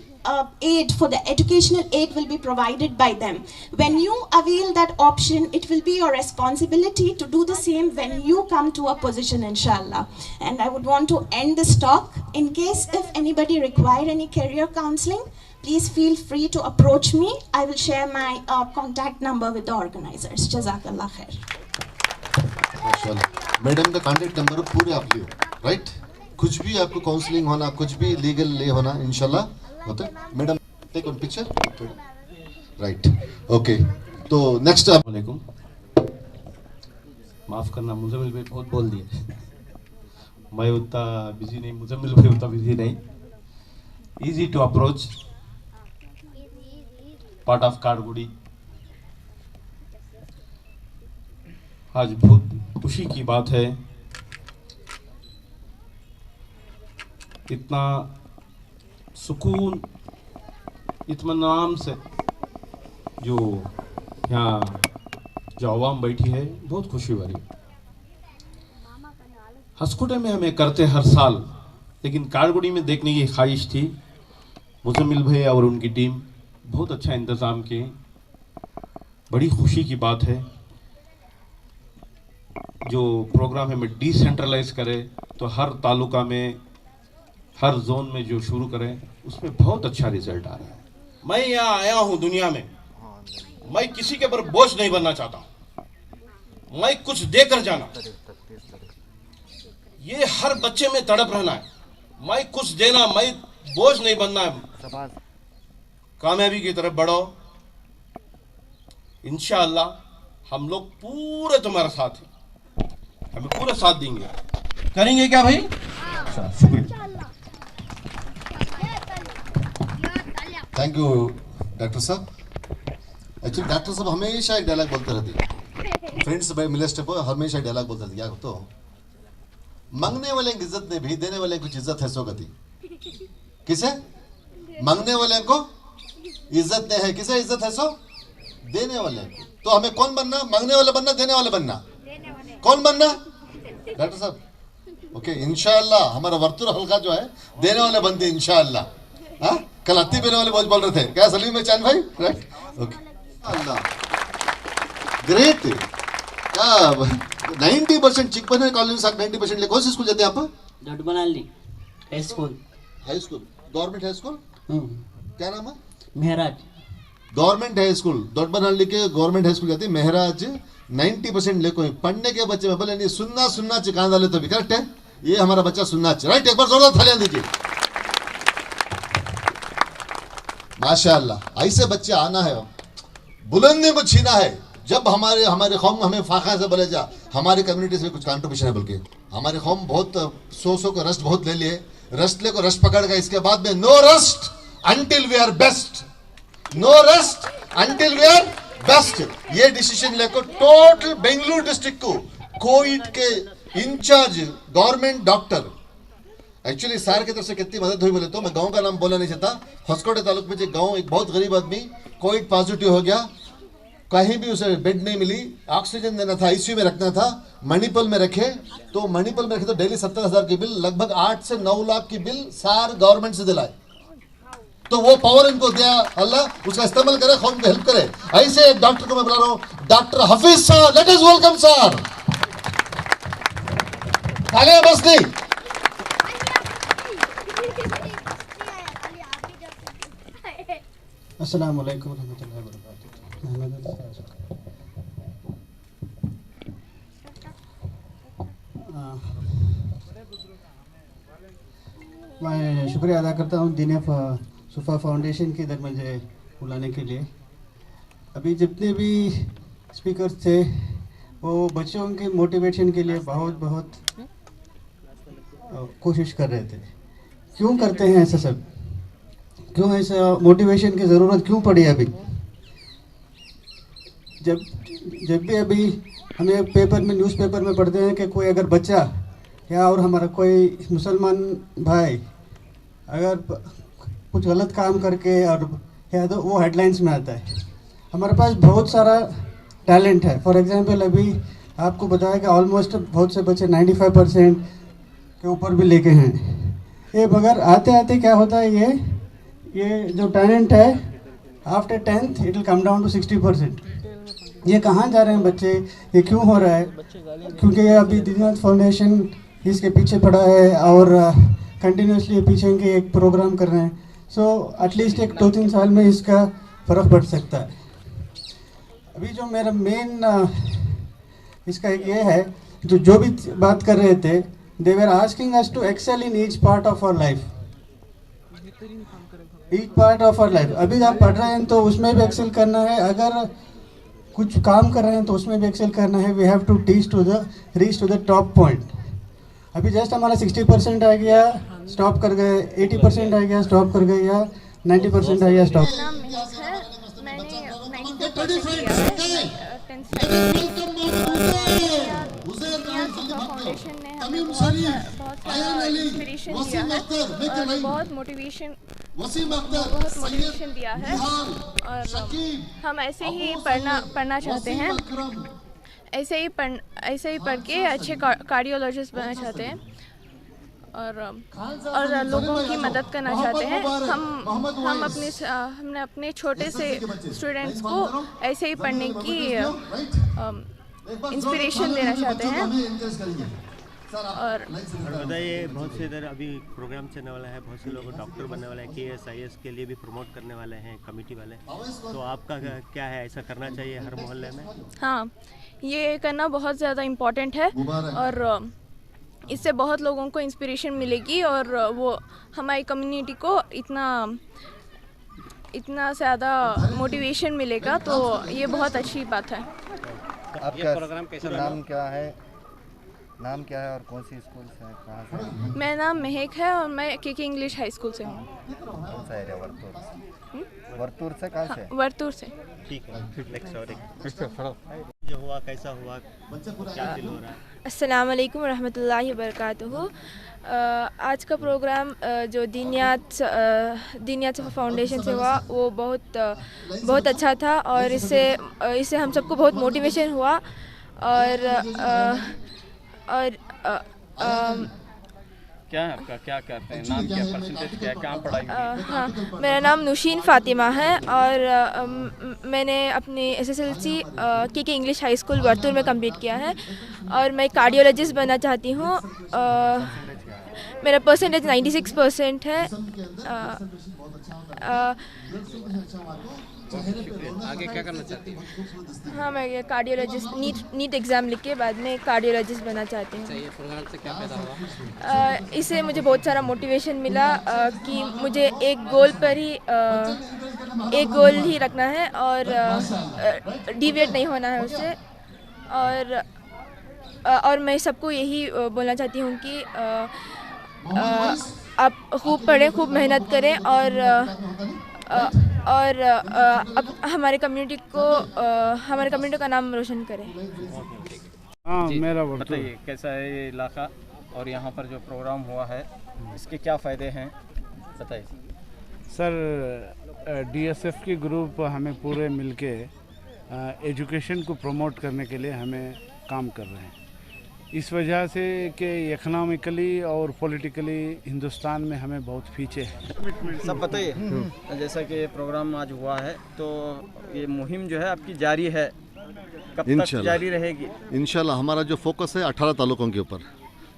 [SPEAKER 15] aid, for the educational aid will be provided by them. When you avail that option, it will be your responsibility to do the same when you come to a position, inshallah. And I would want to end this talk. In case if anybody require any career counseling, please feel free to approach me. I will share my contact number with the organizers. Jazakallah khair.
[SPEAKER 11] माशाल्लाह madam का contact number पूरे आप लियो, right? कुछ भी आपको counselling होना, कुछ भी लीगल ले होना, इंशाल्लाह होता है। Madam take one picture, right? Okay, तो नेक्स्ट
[SPEAKER 10] वालेकुम, माफ़ करना मुजम्मिल भाई बहुत बोल दिए, मैं उतना बिजी नहीं, मुजम्मिल भाई उतना बिजी नहीं। Easy to approach, part of Kathgodi. आज बहुत खुशी की बात है, इतना सुकून इत्मीनान से जो यहाँ जो आवाम बैठी है, बहुत खुशी वाली। हसकोटे में हमें करते हर साल, लेकिन काठगोड़ी में देखने की ख्वाहिश थी। मुजम्मिल भाई और उनकी टीम बहुत अच्छा इंतज़ाम किए, बड़ी खुशी की बात है। जो प्रोग्राम हमें डिसेंट्रलाइज करे तो हर तालुका में, हर जोन में जो शुरू करें, उसमें बहुत अच्छा रिजल्ट आ रहा है। मैं यहाँ आया हूँ दुनिया में, मैं किसी के ऊपर बोझ नहीं बनना चाहता हूँ, मैं कुछ देकर जाना। ये हर बच्चे में तड़प रहना है, मैं कुछ देना, मैं बोझ नहीं बनना है। कामयाबी की तरफ बढ़ो, इंशाअल्लाह हम लोग पूरे तुम्हारे साथ हैं, हमें पूरा साथ देंगे। करेंगे क्या भाई? शुक्रिया।
[SPEAKER 11] थैंक यू डॉक्टर साहब। एक्चुअली डॉक्टर साहब हमेशा एक डायलॉग बोलते रहते, फ्रेंड्स भाई मिले स्टेप हमेशा डायलॉग बोलते रहते, क्या तो मांगने वाले की इज्जत नहीं भी, देने वाले कुछ इज्जत है सो गति। किसे? मांगने वाले को इज्जत नहीं है, किसे इज्जत है सो देने वाले को। तो हमें कौन बनना? मांगने वाले बनना, देने वाले बनना? कौन बनना डॉक्टर साहब? ओके, इंशाअल्लाह हमारा वर्तुर हल्का जो है देने वाले बनते हैं इंशाअल्लाह। हाँ, कल हत्ती पीने वाले बोल रहे थे, क्या सलीम में चांद भाई? राइट, ओके, अल्लाह ग्रेट। क्या 90% चिकबने कॉलेज से 90% ले कौन सी स्कूल जाते हैं आप?
[SPEAKER 16] Dodbanali high school.
[SPEAKER 11] High school, government high school, क्या नाम है?
[SPEAKER 16] Mehraj
[SPEAKER 11] government high school. Dodbanali के गवर्नमेंट हाई स्कूल जाती है मेहराज। 90% ले कोई पढ़ने के बच्चे में बोले नहीं, सुनना सुनना चिकान डाले तो भी करेक्ट है, ये हमारा बच्चा सुनना चाहिए, राइट? एक बार जोरदार तालियां दीजिए। माशाअल्लाह, ऐसे बच्चे आना है, बुलंदी को छीना है। जब हमारे कौम हमें फाखा से बोले जा हमारी कम्युनिटी से कुछ कंट्रीब्यूशन है, बल्कि हमारी कौम बहुत सौ को रस्ट बहुत ले लिए, रस्ट ले को रस्ट पकड़ गए। इसके बाद में no rest until we are best, no rest until we are best. ये डिसीजन लेकर टोटल बेंगलुरु डिस्ट्रिक्ट को कोविड के incharge government doctor, actually sir की तरफ से कितनी मदद हुई बोले तो मैं गांव का नाम बोलना नहीं चाहता। हसकोटे तालुक में जो गांव, एक बहुत गरीब आदमी कोविड पॉजिटिव हो गया, कहीं भी उसे बेड नहीं मिली, ऑक्सीजन देना था, आईसीयू में रखना था, मणिपुर में रखे। तो मणिपुर में रखे तो डेली 70,000 की बिल, लगभग 8 से 9 लाख की बिल सार गवर्नमेंट से दिलाए। तो वो पावर इनको दिया अल्लाह, उसका इस्तेमाल करे, कौन को हेल्प करे। ऐसे एक डॉक्टर को मैं बुला रहा हूँ, doctor Hafeez sir, let us welcome sir. तालियां बस नहीं।
[SPEAKER 17] अस्सलाम वालेकुम रहमतुल्लाहि व बरकातहू। मैं शुक्रिया अदा करता हूँ दीन सुफ़ा फाउंडेशन की इधर मुझे बुलाने के लिए। अभी जितने भी स्पीकर थे वो बच्चों के मोटिवेशन के लिए बहुत कोशिश कर रहे थे। क्यों करते हैं ऐसा सब? क्यों ऐसा मोटिवेशन की ज़रूरत क्यों पड़ी? अभी जब भी अभी हमें पेपर में, न्यूज़पेपर में पढ़ते हैं कि कोई अगर बच्चा या और हमारा कोई मुसलमान भाई अगर कुछ गलत काम करके और या तो वो हेडलाइंस में आता है। हमारे पास बहुत सारा टैलेंट है। फॉर एग्जांपल अभी आपको बताया कि ऑलमोस्ट बहुत से बच्चे 95% के ऊपर भी लेके हैं। ये मगर आते आते क्या होता है, ये जो टैलेंट है after 10th it will come down to 60%। ये कहाँ जा रहे हैं बच्चे, ये क्यों हो रहा है? क्योंकि ये अभी दीनदयाल फाउंडेशन इसके पीछे पड़ा है और कंटिन्यूसली पीछे इनके एक प्रोग्राम कर रहे हैं। सो एटलीस्ट एक 2-3 साल में इसका फ़र्क पड़ सकता है। अभी जो मेरा मेन इसका एक ये है, जो भी बात कर रहे थे, they were asking us to excel in each part of our life, each part of our life. अभी आप पढ़ रहे हैं तो उसमें भी एक्सेल करना है, अगर कुछ काम कर रहे हैं तो उसमें भी एक्सेल करना है। We have to reach to the top point. अभी जस्ट हमारा 60% आ गया, स्टॉप कर गए, 80% आ गया, स्टॉप कर गए, या 90% आ गया, स्टॉप।
[SPEAKER 18] फाउंडेशन ने हमें बहुत सारा इंस्पिरेशन दिया है और बहुत मोटिवेशन दिया है और हम ऐसे ही पढ़ना चाहते हैं, ऐसे ही पढ़ के अच्छे कार्डियोलॉजिस्ट बनना चाहते हैं और लोगों की मदद करना चाहते हैं। हमने अपने छोटे से स्टूडेंट्स को ऐसे ही पढ़ने की इंस्पिरेशन देना चाहते हैं। और
[SPEAKER 19] बताइए, बहुत से इधर अभी प्रोग्राम चलने वाला है, बहुत से लोग डॉक्टर बनने वाले हैं, KS IAS के लिए भी प्रमोट करने वाले हैं कमेटी वाले, तो आपका क्या है, ऐसा करना चाहिए हर मोहल्ले में?
[SPEAKER 18] हाँ, ये करना बहुत ज़्यादा इम्पोर्टेंट है और इससे बहुत लोगों को इंस्पिरेशन मिलेगी और वो हमारी कम्युनिटी को इतना ज़्यादा मोटिवेशन मिलेगा, तो ये बहुत अच्छी बात है।
[SPEAKER 19] आपका प्रोग्राम कैसा नाम क्या है? नाम क्या है और कौन सी स्कूल से है, कहाँ से?
[SPEAKER 18] मेरा नाम महक है और मैं KK इंग्लिश हाई स्कूल से हूँ।
[SPEAKER 19] कौन सा एरिया? वर्तूर से कहाँ से?
[SPEAKER 18] वर्तूर से।
[SPEAKER 19] ठीक है, जो हुआ कैसा हुआ, क्या फील हो रहा है?
[SPEAKER 20] अस्सलाम वालेकुम रहमतुल्लाहि वबरकातुहू। आज का प्रोग्राम जो दीनियात फाउंडेशन से हुआ वो बहुत अच्छा था और इससे हम सबको बहुत मोटिवेशन हुआ और
[SPEAKER 21] क्या है आपका, क्या करते हैं, नाम क्या, परसेंटेज क्या, कहाँ पढ़ाई?
[SPEAKER 20] हाँ, मेरा नाम नुशीन फ़ातिमा है और मैंने अपनी SSLC KK English high school Varthur में कंप्लीट किया है और मैं कार्डियोलॉजिस्ट बनना चाहती हूँ। मेरा परसेंटेज 96% है।
[SPEAKER 21] आगे क्या करना चाहती हैं?
[SPEAKER 20] हाँ, मैं कार्डियोलॉजिस्ट नीट एग्ज़ाम लिख के बाद में कार्डियोलॉजिस्ट बनना चाहती हूँ।
[SPEAKER 21] ये प्रोग्राम से क्या फायदा हुआ?
[SPEAKER 20] इससे मुझे बहुत सारा मोटिवेशन मिला कि मुझे एक गोल ही रखना है और डिविएट नहीं होना है उससे। और मैं सबको यही बोलना चाहती हूँ कि आप खूब पढ़ें, खूब मेहनत करें और अब हमारे कम्युनिटी का नाम रोशन करें।
[SPEAKER 21] हाँ, मेरा बताइए कैसा है ये इलाका और यहाँ पर जो प्रोग्राम हुआ है इसके क्या फ़ायदे हैं, बताइए।
[SPEAKER 10] सर, DSF की ग्रुप हमें पूरे मिलके एजुकेशन को प्रमोट करने के लिए हमें काम कर रहे हैं। इस वजह से कि इकनॉमिकली और पॉलिटिकली हिंदुस्तान में हमें बहुत पीछे है।
[SPEAKER 21] सब बताइए, जैसा कि ये प्रोग्राम आज हुआ है तो ये मुहिम जो है आपकी जारी है, कब तक जारी रहेगी?
[SPEAKER 11] इंशाल्लाह हमारा जो फोकस है 18 तालुकों के ऊपर,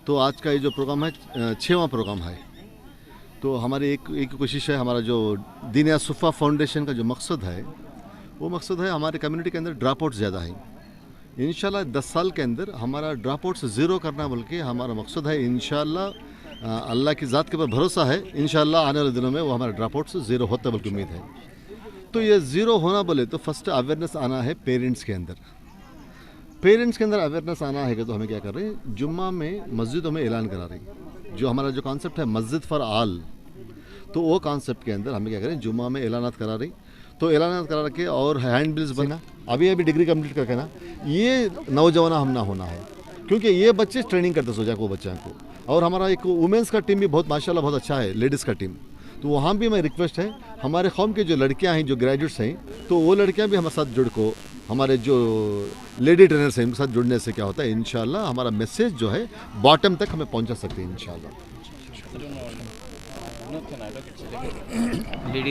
[SPEAKER 11] तो आज का ये जो प्रोग्राम है 6वां प्रोग्राम है। तो हमारी एक कोशिश है, हमारा जो दीनियात सुफ़ा फाउंडेशन का जो मकसद है वो मकसद है हमारे कम्युनिटी के अंदर ड्रॉप आउट ज़्यादा है। इंशाल्लाह 10 साल के अंदर हमारा ड्रॉप आउट ज़ीरो करना बल्कि हमारा मकसद है। इंशाल्लाह अल्लाह की ज़ात के ऊपर भरोसा है, इंशाल्लाह आने वाले दिनों में वो हमारा ड्रॉप आउट ज़ीरो होता बल्कि उम्मीद है। तो ये ज़ीरो होना बोले तो फर्स्ट अवेयरनेस आना है पेरेंट्स के अंदर। पेरेंट्स के अंदर अवेयरनेस आना है कि तो हमें क्या कर रहे हैं, जुम्मा में मस्जिदों में ऐलान करा रही है। जो हमारा जो कॉन्सेप्ट है मस्जिद फॉर ऑल, तो वो कॉन्सेप्ट के अंदर हमें क्या करें, जुम्मा में ऐलानात करा रही, तो ऐलानात करा के और हैंड बिल्स बना। अभी डिग्री कंप्लीट करके ना ये नौजवान हम ना होना है, क्योंकि ये बच्चे ट्रेनिंग करते सोचा को बच्चों को। और हमारा एक वुमेंस का टीम भी बहुत माशाल्लाह बहुत अच्छा है, लेडीज़ का टीम। तो वहाँ भी मैं रिक्वेस्ट है हमारे कौम के जो लड़कियाँ हैं, जो ग्रेजुएट्स हैं, तो वो लड़कियाँ भी हमारे साथ जुड़ को, हमारे जो लेडी ट्रेनर्स हैं उनके साथ जुड़ने से क्या होता है, इंशाल्लाह हमारा मैसेज जो है बॉटम तक हमें पहुँचा सकते हैं इंशाल्लाह।
[SPEAKER 21] विनोद के नाटक अच्छे लगे लेडी